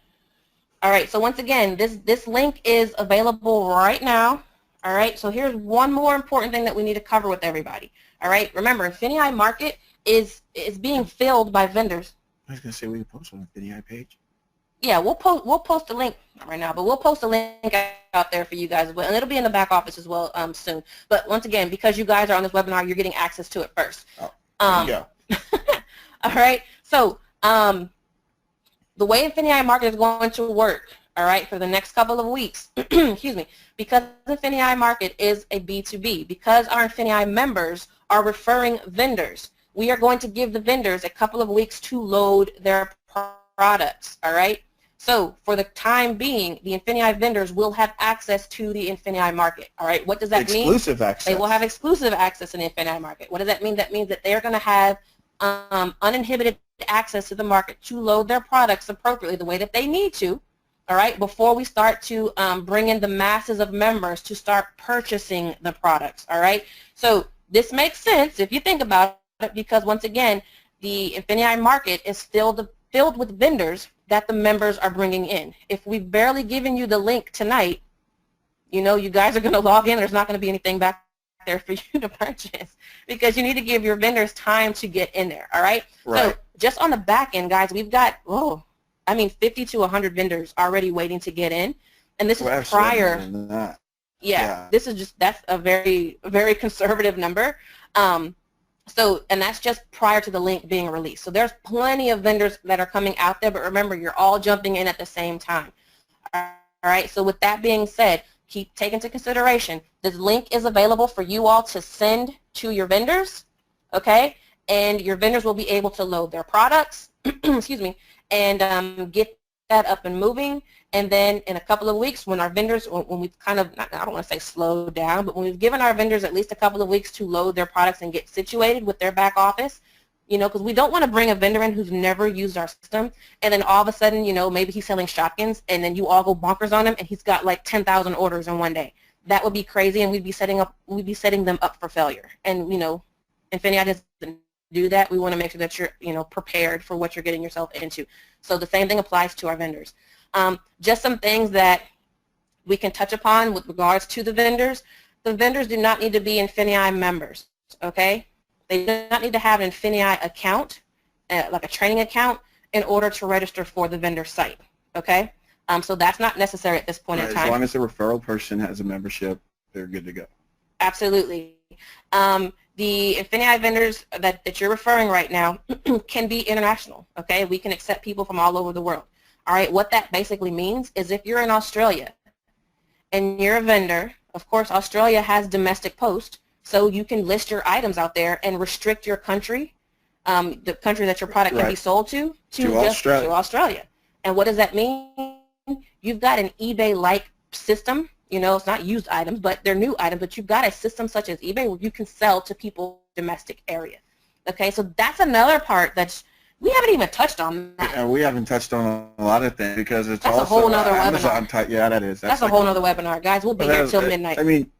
All right, so once again, this link is available right now. All right, so here's one more important thing that we need to cover with everybody. All right, remember, INFINii Market is being filled by vendors. I was going to say, we post on the INFINii page. Yeah, we'll post a link right now, but we'll post a link out there for you guys as well, and it'll be in the back office as well soon. But once again, because you guys are on this webinar, you're getting access to it first. Oh, there you go. All right, so the way INFINii Market is going to work, all right, for the next couple of weeks, excuse me, because INFINii Market is a B2B, because our INFINii members are referring vendors, we are going to give the vendors a couple of weeks to load their products, all right? So for the time being, the INFINii vendors will have access to the INFINii Market, all right? What does that mean? Exclusive access. They will have exclusive access in the INFINii Market. What does that mean? That means that they're going to have uninhibited access to the market to load their products appropriately the way that they need to, all right, before we start to bring in the masses of members to start purchasing the products, all right? So this makes sense if you think about it, because once again, the INFINii Market is filled with vendors that the members are bringing in. If we've barely given you the link tonight, you guys are going to log in, there's not going to be anything back there for you to purchase, because you need to give your vendors time to get in there, all right? Right. So just on the back end, guys, we've got, 50 to 100 vendors already waiting to get in, and this is prior. Yeah, that's a very, very conservative number. And that's just prior to the link being released. So there's plenty of vendors that are coming out there, but remember, you're all jumping in at the same time. All right, so with that being said, keep taking into consideration, this link is available for you all to send to your vendors, okay? And your vendors will be able to load their products, excuse me, and get that up and moving, and then in a couple of weeks when our vendors, when we've kind of, I don't want to say slowed down, but when we've given our vendors at least a couple of weeks to load their products and get situated with their back office, because we don't want to bring a vendor in who's never used our system, and then all of a sudden, maybe he's selling shotguns, and then you all go bonkers on him, and he's got like 10,000 orders in one day. That would be crazy, and we'd be setting them up for failure. And INFINii doesn't do that. We want to make sure that you're prepared for what you're getting yourself into. So the same thing applies to our vendors. Just some things that we can touch upon with regards to the vendors. The vendors do not need to be INFINii members, okay? They do not need to have an INFINii account, like a training account, in order to register for the vendor site, okay? So that's not necessary at this point in time. As long as the referral person has a membership, they're good to go. Absolutely. The INFINii vendors that you're referring right now can be international, okay? We can accept people from all over the world. All right, what that basically means is if you're in Australia and you're a vendor, of course Australia has domestic post, so you can list your items out there and restrict your country, the country that your product can be sold to Australia. And what does that mean? You've got an eBay-like system. It's not used items, but they're new items, but you've got a system such as eBay where you can sell to people in the domestic area. Okay, so that's another part that's, we haven't even touched on that. Yeah, we haven't touched on a lot of things because it's that's also a whole nother Amazon webinar. type. Yeah, that is. That's a whole nother webinar, guys. We'll be here till midnight. I mean,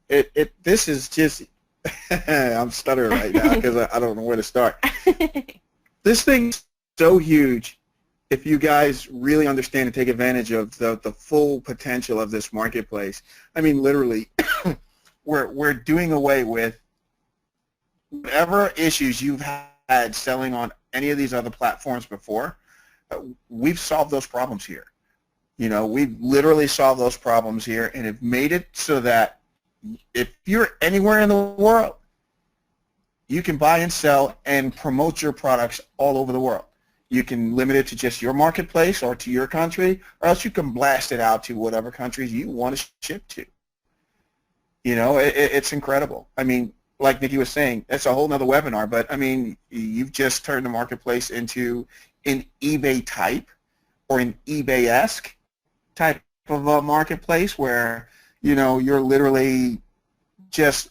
this is just, I'm stuttering right now because I don't know where to start. This thing's so huge. If you guys really understand and take advantage of the full potential of this marketplace, I mean, literally, we're doing away with whatever issues you've had selling on any of these other platforms before. We've solved those problems here. We've literally solved those problems here and have made it so that if you're anywhere in the world, you can buy and sell and promote your products all over the world. You can limit it to just your marketplace or to your country, or else you can blast it out to whatever countries you want to ship to. It's incredible. I mean, like Nikki was saying, that's a whole nother webinar, but I mean, you've just turned the marketplace into an eBay type or an eBay-esque type of a marketplace where, you're literally just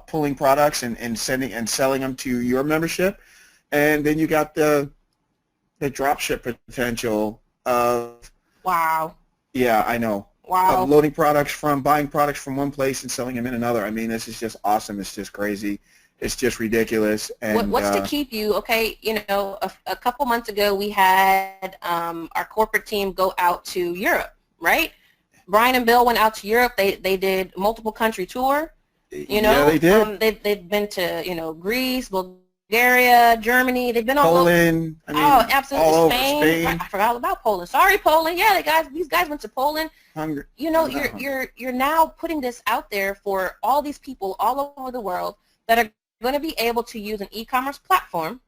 pulling products and sending and selling them to your membership, and then you got the drop ship potential of, wow. Yeah, I know. Wow. Of buying products from one place and selling them in another. I mean, this is just awesome. It's just crazy. It's just ridiculous. And what's to keep you, okay, a couple months ago we had our corporate team go out to Europe, right? Brian and Bill went out to Europe. They did multiple country tour. Yeah, they did. They've been to Greece, Bulgaria, Germany. They've been all Poland. over. Absolutely. All over Spain. I forgot about Poland. Sorry, Poland. Yeah, these guys went to Poland. Hungry. You're now putting this out there for all these people all over the world that are going to be able to use an e-commerce platform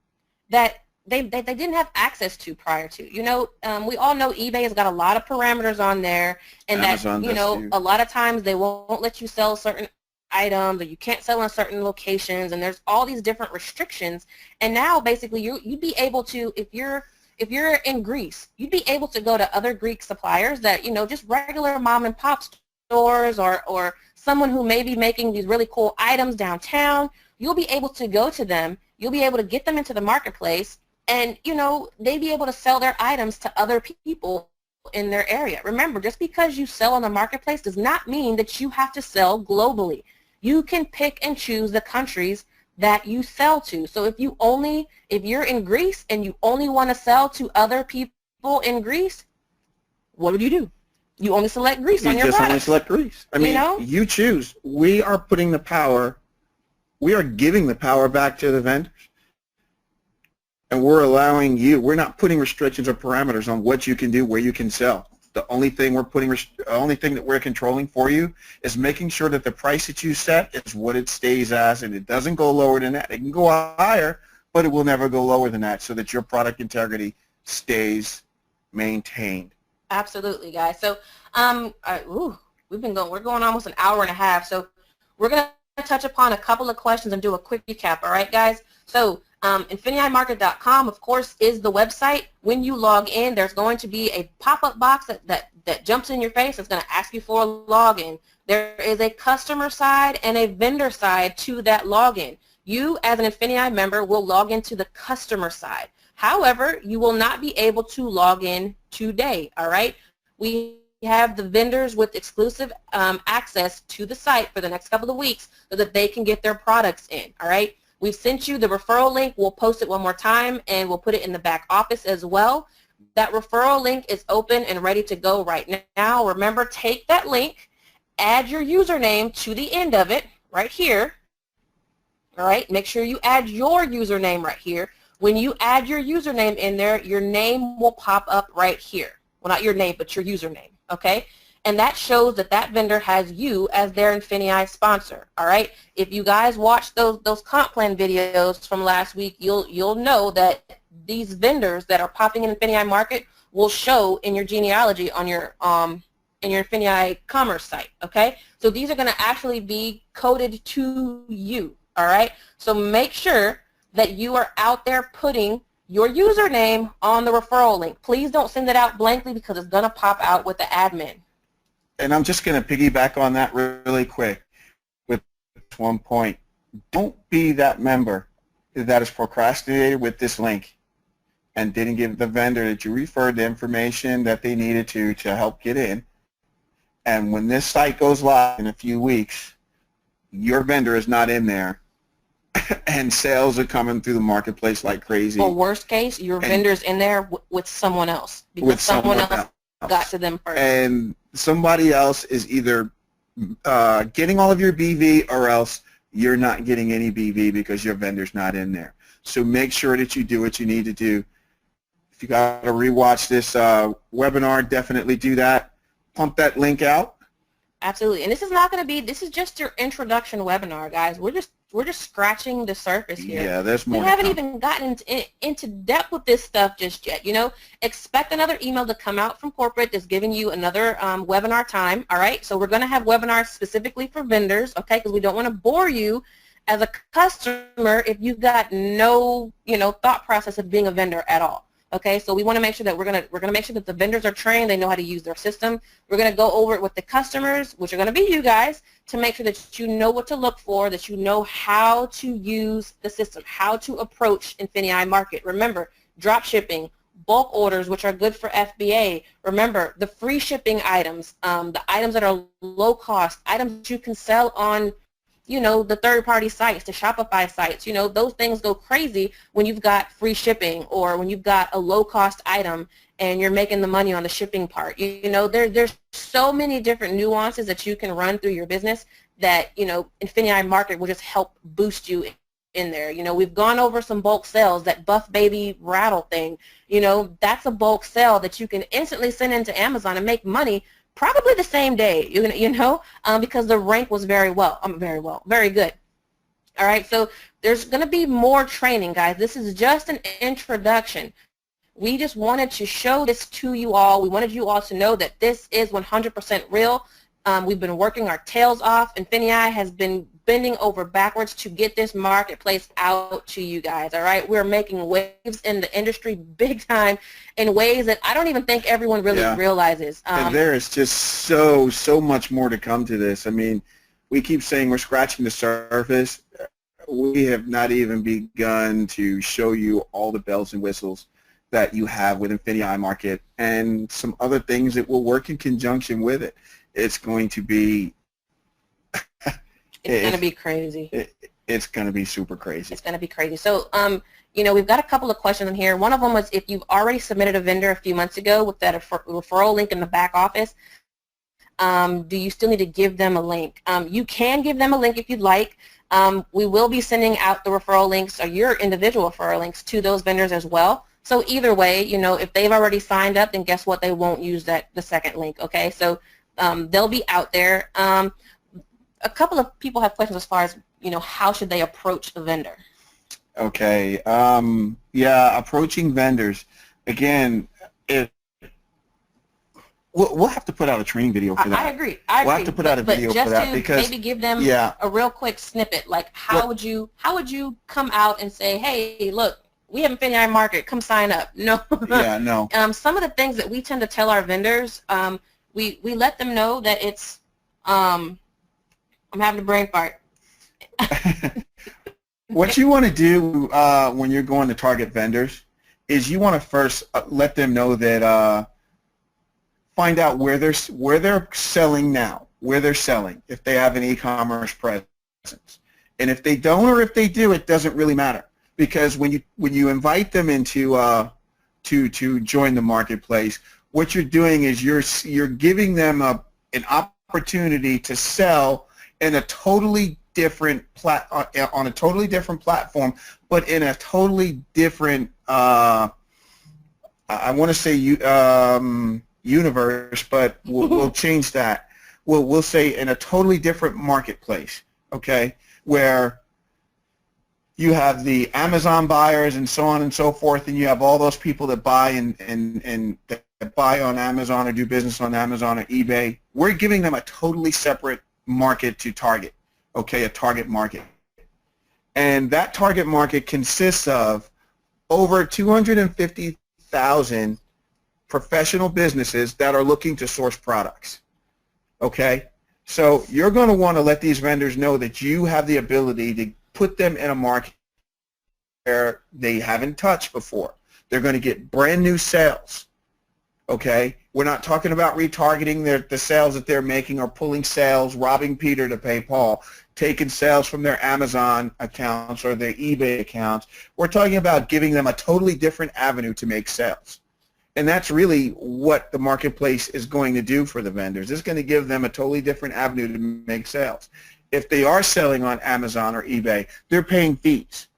that they didn't have access to prior to. We all know eBay has got a lot of parameters on there, and Amazon that a lot of times they won't let you sell certain items, or you can't sell in certain locations, and there's all these different restrictions. And now basically you'd be able to, if you're in Greece, you'd be able to go to other Greek suppliers that, just regular mom and pop stores, or someone who may be making these really cool items downtown. You'll be able to go to them, you'll be able to get them into the marketplace, and they'd be able to sell their items to other people in their area. Remember, just because you sell on the marketplace does not mean that you have to sell globally. You can pick and choose the countries that you sell to. So if you're in Greece and you only want to sell to other people in Greece, what would you do? You only select Greece on your product. You just only select Greece. I mean, you choose. We are giving the power back to the vendors. And we're allowing you, we're not putting restrictions or parameters on what you can do, where you can sell. The only thing that we're controlling for you is making sure that the price that you set is what it stays as, and it doesn't go lower than that. It can go higher, but it will never go lower than that, so that your product integrity stays maintained. Absolutely, guys. So, we're going almost an hour and a half. So, we're going to touch upon a couple of questions and do a quick recap. All right, guys. So, INFINIiMarket.com, of course, is the website. When you log in, there's going to be a pop-up box that jumps in your face. It's going to ask you for a login. There is a customer side and a vendor side to that login. You, as an INFINii member, will log into the customer side. However, you will not be able to log in today, all right? We have the vendors with exclusive access to the site for the next couple of weeks so that they can get their products in, all right? We've sent you the referral link. We'll post it one more time, and we'll put it in the back office as well. That referral link is open and ready to go right now. Remember, take that link, add your username to the end of it right here. All right, make sure you add your username right here. When you add your username in there, your name will pop up right here. Well, not your name, but your username, okay? And that shows that that vendor has you as their INFINii sponsor, all right? If you guys watched those comp plan videos from last week, you'll know that these vendors that are popping in INFINii Market will show in your genealogy on your INFINii commerce site, okay? So these are going to actually be coded to you, all right? So make sure that you are out there putting your username on the referral link. Please don't send it out blankly because it's going to pop out with the admin. And I'm just going to piggyback on that really quick with one point. Don't be that member that is procrastinated with this link and didn't give the vendor that you referred the information that they needed to help get in. And when this site goes live in a few weeks, your vendor is not in there and sales are coming through the marketplace like crazy. Or worst case, your vendor's in there with someone else because someone else got to them first. And somebody else is either getting all of your BV or else you're not getting any BV because your vendor's not in there. So make sure that you do what you need to do. If you got to rewatch this webinar, definitely do that. Pump that link out. Absolutely. And this is not going to be, this is just your introduction webinar, guys. We're just scratching the surface here. Yeah, there's more. We haven't even gotten into depth with this stuff just yet. You know, expect another email to come out from corporate that's giving you another webinar time. All right. So we're going to have webinars specifically for vendors, okay? Because we don't want to bore you as a customer if you've got no, thought process of being a vendor at all. Okay, so we want to make sure that we're gonna make sure that the vendors are trained, they know how to use their system. We're gonna go over it with the customers, which are gonna be you guys, to make sure that you know what to look for, that you know how to use the system, how to approach INFINii Market. Remember, drop shipping, bulk orders, which are good for FBA. Remember, the free shipping items, the items that are low cost, items that you can sell on the third-party sites, the Shopify sites, those things go crazy when you've got free shipping or when you've got a low-cost item and you're making the money on the shipping part. There's so many different nuances that you can run through your business that, INFINii Market will just help boost you in there. We've gone over some bulk sales, that Buff Baby rattle thing. That's a bulk sale that you can instantly send into Amazon and make money probably the same day, because the rank was very good. All right, so there's going to be more training, guys. This is just an introduction. We just wanted to show this to you all. We wanted you all to know that this is 100% real. We've been working our tails off. INFINii has been bending over backwards to get this marketplace out to you guys, all right? We're making waves in the industry big time in ways that I don't even think everyone really realizes. And there is just so much more to come to this. I mean, we keep saying we're scratching the surface. We have not even begun to show you all the bells and whistles that you have with INFINii Market and some other things that will work in conjunction with it. It's going to be it's going to be crazy. It's going to be super crazy. It's going to be crazy. So, we've got a couple of questions in here. One of them was if you've already submitted a vendor a few months ago with that referral link in the back office, do you still need to give them a link? You can give them a link if you'd like. We will be sending out the referral links or your individual referral links to those vendors as well. So either way, if they've already signed up, then guess what? They won't use the second link, okay? So they'll be out there. A couple of people have questions as far as, how should they approach a vendor? Okay. Approaching vendors. Again, We'll have to put out a training video for that. I agree. I agree. We'll have to put out a video for that because maybe give them yeah. a real quick snippet, like how would you come out and say, hey, look, we have INFINii Market, come sign up. No. Yeah, no. Some of the things that we tend to tell our vendors, we let them know that it's, I'm having a brain fart. What you want to do when you're going to target vendors is you want to first let them know that find out where they're selling now, where they're selling, if they have an e-commerce presence. And if they don't or if they do, it doesn't really matter, because when you invite them into to join the marketplace, what you're doing is you're giving them an opportunity to sell in a totally different on a totally different platform, but in a totally different I want to say universe, but we'll change that. We'll say in a totally different marketplace, okay, where you have the Amazon buyers and so on and so forth, and you have all those people that buy and that buy on Amazon or do business on Amazon or eBay. We're giving them a totally separate market to target, okay, a target market. And that target market consists of over 250,000 professional businesses that are looking to source products, okay? So you're going to want to let these vendors know that you have the ability to put them in a market where they haven't touched before. They're going to get brand new sales, okay? We're not talking about retargeting the sales that they're making or pulling sales, robbing Peter to pay Paul, taking sales from their Amazon accounts or their eBay accounts. We're talking about giving them a totally different avenue to make sales. And that's really what the marketplace is going to do for the vendors. It's going to give them a totally different avenue to make sales. If they are selling on Amazon or eBay, they're paying fees.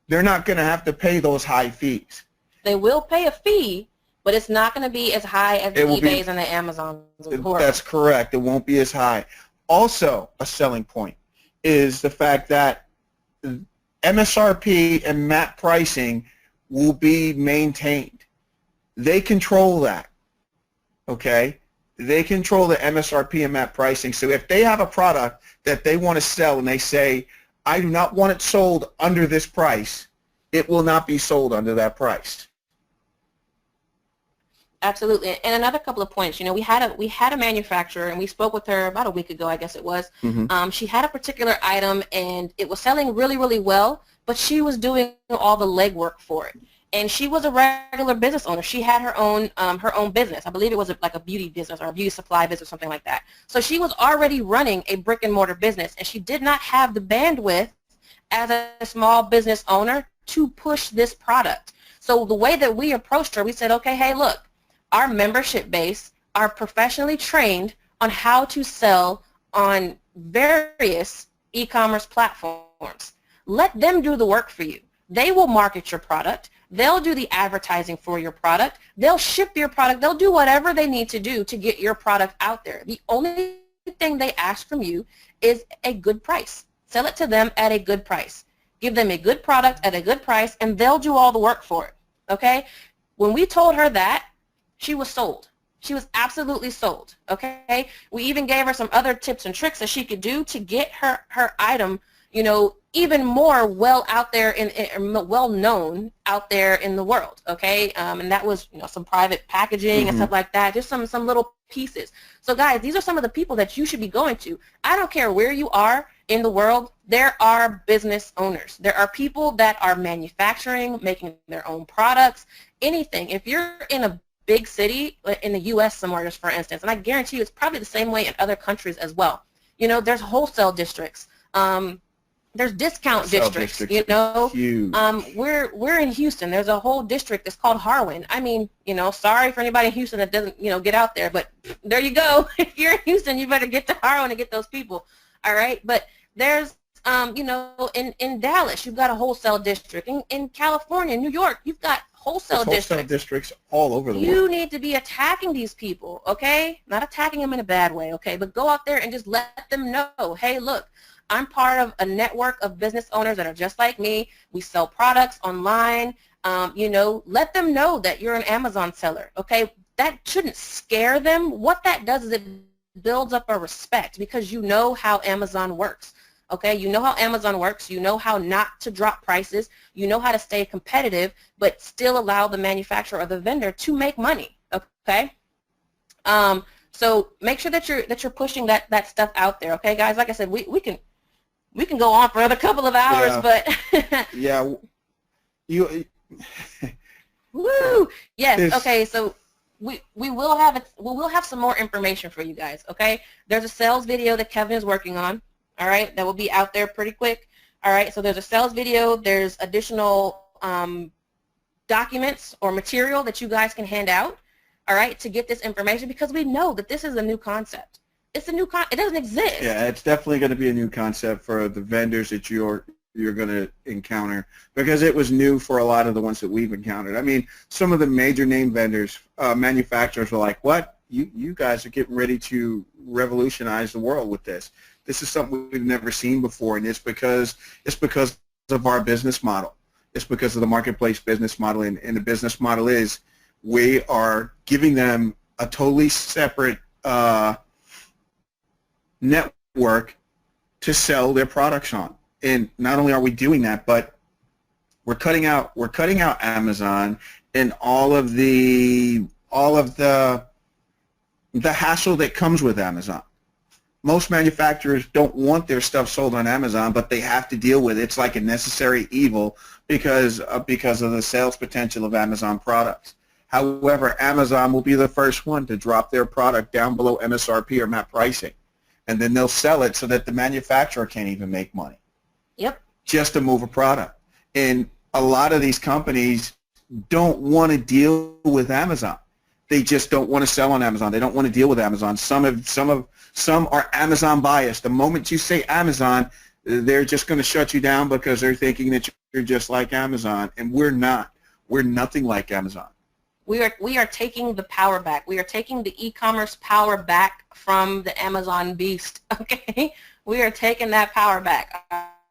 They're not going to have to pay those high fees. They will pay a fee, but it's not going to be as high as the eBays and the Amazons of the world. That's correct. It won't be as high. Also, a selling point is the fact that MSRP and MAP pricing will be maintained. They control that, okay? They control the MSRP and MAP pricing. So if they have a product that they want to sell and they say, I do not want it sold under this price, it will not be sold under that price. Absolutely. And another couple of points, you know, we had a manufacturer, and we spoke with her about a week ago, I guess it was. Mm-hmm. She had a particular item, and it was selling really, really well, but she was doing all the legwork for it. And she was a regular business owner. She had her own business. I believe it was like a beauty business or a beauty supply business or something like that. So she was already running a brick and mortar business, and she did not have the bandwidth as a small business owner to push this product. So the way that we approached her, we said, okay, hey, look, our membership base are professionally trained on how to sell on various e-commerce platforms. Let them do the work for you. They will market your product. They'll do the advertising for your product. They'll ship your product. They'll do whatever they need to do to get your product out there. The only thing they ask from you is a good price. Sell it to them at a good price. Give them a good product at a good price, and they'll do all the work for it, okay? When we told her that, she was sold. She was absolutely sold, okay? We even gave her some other tips and tricks that she could do to get her item, you know, even more well out there well known out there in the world, okay? And that was, you know, some private packaging and stuff like that, just some little pieces. So guys, these are some of the people that you should be going to. I don't care where you are in the world, there are business owners. There are people that are manufacturing, making their own products, anything. If you're in a big city, in the U.S. somewhere, just for instance, and I guarantee you it's probably the same way in other countries as well. You know, there's wholesale districts. There's discount districts, you know. We're in Houston. There's a whole district that's called Harwin. I mean, you know, sorry for anybody in Houston that doesn't, you know, get out there, but there you go. If you're in Houston, you better get to Harwin and get those people, all right? But there's, you know, in Dallas, you've got a wholesale district. In California, New York, you've got wholesale districts all over the world. You need to be attacking these people, okay? Not attacking them in a bad way, okay? But go out there and just let them know, hey, look, I'm part of a network of business owners that are just like me. We sell products online. You know, let them know that you're an Amazon seller, okay? that shouldn't scare them. What that does is it builds up a respect because you know how Amazon works. Okay, you know how Amazon works, you know how not to drop prices, you know how to stay competitive, but still allow the manufacturer or the vendor to make money. Okay, so make sure that you're pushing that stuff out there. Okay, guys, like I said, we can go on for another couple of hours, but yeah, you. Woo! Yes. Okay, so we will have some more information for you guys. Okay, there's a sales video that Kevin is working on. All right, that will be out there pretty quick. All right, so there's a sales video. There's additional documents or material that you guys can hand out. All right, to get this information because we know that this is a new concept. It's a new it doesn't exist. Yeah, it's definitely going to be a new concept for the vendors that you're going to encounter because it was new for a lot of the ones that we've encountered. I mean, some of the major name vendors, manufacturers were like, "What? You guys are getting ready to revolutionize the world with this. This is something we've never seen before, and it's because of our business model. It's because of the marketplace business model, and the business model is we are giving them a totally separate network to sell their products on. And not only are we doing that, but we're cutting out Amazon and all of the hassle that comes with Amazon. Most manufacturers don't want their stuff sold on Amazon, but they have to deal with it. It's like a necessary evil because of the sales potential of Amazon products. However, Amazon will be the first one to drop their product down below MSRP or MAP pricing, and then they'll sell it so that the manufacturer can't even make money. Yep. Just to move a product. And a lot of these companies don't want to deal with Amazon. They just don't want to sell on Amazon. They don't want to deal with Amazon. Some are Amazon biased. The moment you say Amazon, they're just going to shut you down because they're thinking that you're just like Amazon, and we're not. We're nothing like Amazon. We are taking the power back. We are taking the e-commerce power back from the Amazon beast. Okay, we are taking that power back.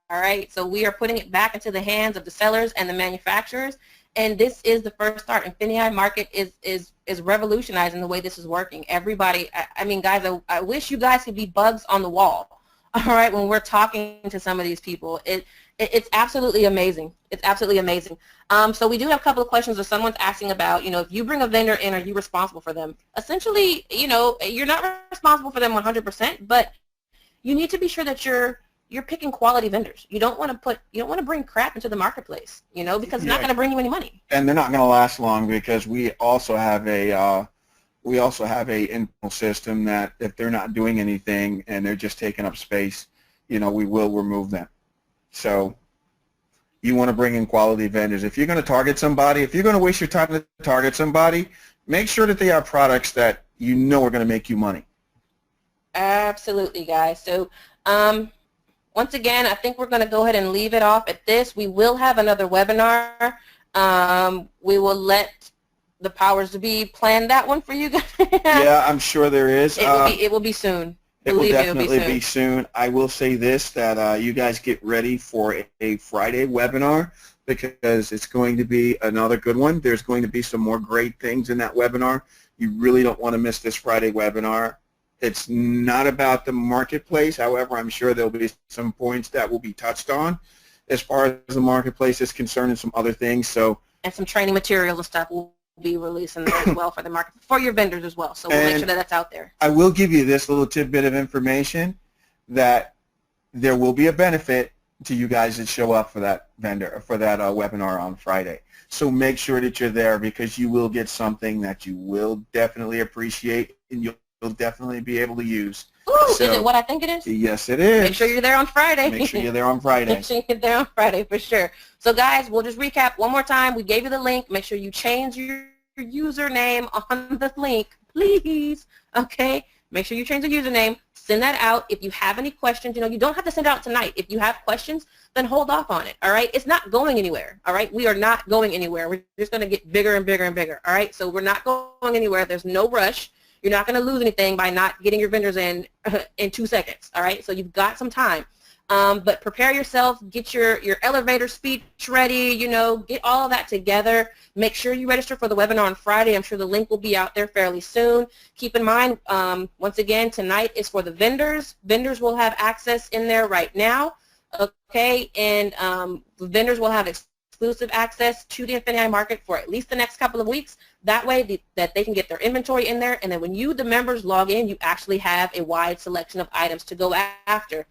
All right, so we are putting it back into the hands of the sellers and the manufacturers, and this is the first start. INFINii Market is revolutionizing the way this is working. Everybody, I mean, guys, I wish you guys could be bugs on the wall. All right, when we're talking to some of these people, it's absolutely amazing. It's absolutely amazing. So we do have a couple of questions that someone's asking about, if you bring a vendor in, are you responsible for them? Essentially, you're not responsible for them 100%, but you need to be sure that you're picking quality vendors. You don't want to bring crap into the marketplace, because it's not going to bring you any money. And they're not going to last long because we also have a internal system that if they're not doing anything and they're just taking up space, we will remove them. So you want to bring in quality vendors. If you're going to target somebody, if you're going to waste your time to target somebody, make sure that they have products that are going to make you money. Absolutely, guys. So once again, I think we're going to go ahead and leave it off at this. We will have another webinar. We will let the powers to be plan that one for you guys. Yeah, I'm sure there is. It will be soon. It will definitely be soon. I will say this, that you guys get ready for a Friday webinar because it's going to be another good one. There's going to be some more great things in that webinar. You really don't want to miss this Friday webinar. It's not about the marketplace. However, I'm sure there'll be some points that will be touched on as far as the marketplace is concerned and some other things. And some training materials and stuff will be releasing there as well for the market, for your vendors as well. So we'll make sure that that's out there. I will give you this little tidbit of information that there will be a benefit to you guys that show up for that webinar on Friday. So make sure that you're there because you will get something that you will definitely appreciate and you'll definitely be able to use. Ooh, is it what I think it is? Yes, it is. Make sure you're there on Friday. Make sure you're there on Friday. Make sure you're there on Friday for sure. So guys, we'll just recap one more time. We gave you the link. Make sure you change your username on the link, please. Okay? Make sure you change the username. Send that out. If you have any questions, you don't have to send it out tonight. If you have questions, then hold off on it. All right? It's not going anywhere. All right? We are not going anywhere. We're just going to get bigger and bigger and bigger. All right? So we're not going anywhere. There's no rush. You're not going to lose anything by not getting your vendors in 2 seconds, all right? So you've got some time. But prepare yourself, get your elevator speech ready, you know, get all of that together. Make sure you register for the webinar on Friday. I'm sure the link will be out there fairly soon. Keep in mind, once again, tonight is for the vendors. Vendors will have access in there right now, okay, and the vendors will have exclusive access to the INFINii market for at least the next couple of weeks. That way that they can get their inventory in there, and then when you, the members, log in, you actually have a wide selection of items to go after.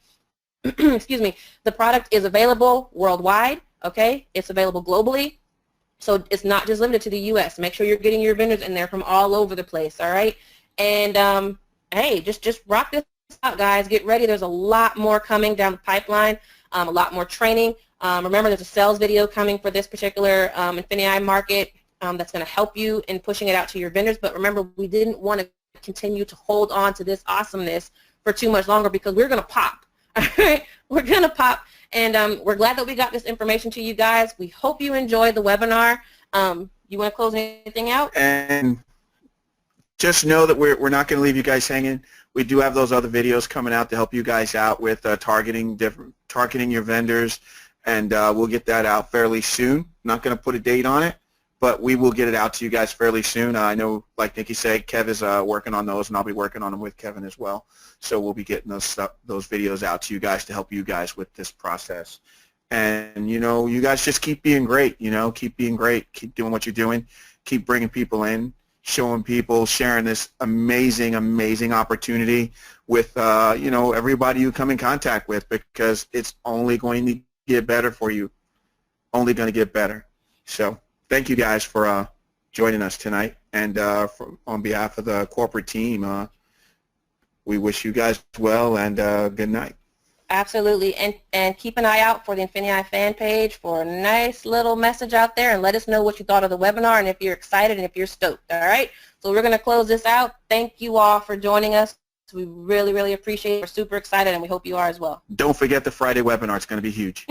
Excuse me. The product is available worldwide, okay? It's available globally, so it's not just limited to the U.S. Make sure you're getting your vendors in there from all over the place, all right? And, hey, just rock this out, guys. Get ready. There's a lot more coming down the pipeline, a lot more training. Remember, there's a sales video coming for this particular INFINii market that's going to help you in pushing it out to your vendors. But remember, we didn't want to continue to hold on to this awesomeness for too much longer because we're going to pop. All right, we're going to pop. And we're glad that we got this information to you guys. We hope you enjoyed the webinar. You want to close anything out? And just know that we're not going to leave you guys hanging. We do have those other videos coming out to help you guys out with targeting your vendors, and we'll get that out fairly soon. Not going to put a date on it, but we will get it out to you guys fairly soon. I know, like Nikki said, Kev is working on those, and I'll be working on them with Kevin as well. So we'll be getting those videos out to you guys to help you guys with this process. And, you know, you guys just keep being great, you know, keep being great. Keep doing what you're doing. Keep bringing people in, showing people, sharing this amazing, amazing opportunity with, you know, everybody you come in contact with, because it's only going to get better for you, only going to get better. So thank you guys for joining us tonight. And on behalf of the corporate team, we wish you guys well, and good night. Absolutely, and keep an eye out for the INFINii fan page for a nice little message out there, and let us know what you thought of the webinar and if you're excited and if you're stoked, all right? So we're going to close this out. Thank you all for joining us. We really, really appreciate it. We're super excited, and we hope you are as well. Don't forget the Friday webinar. It's going to be huge.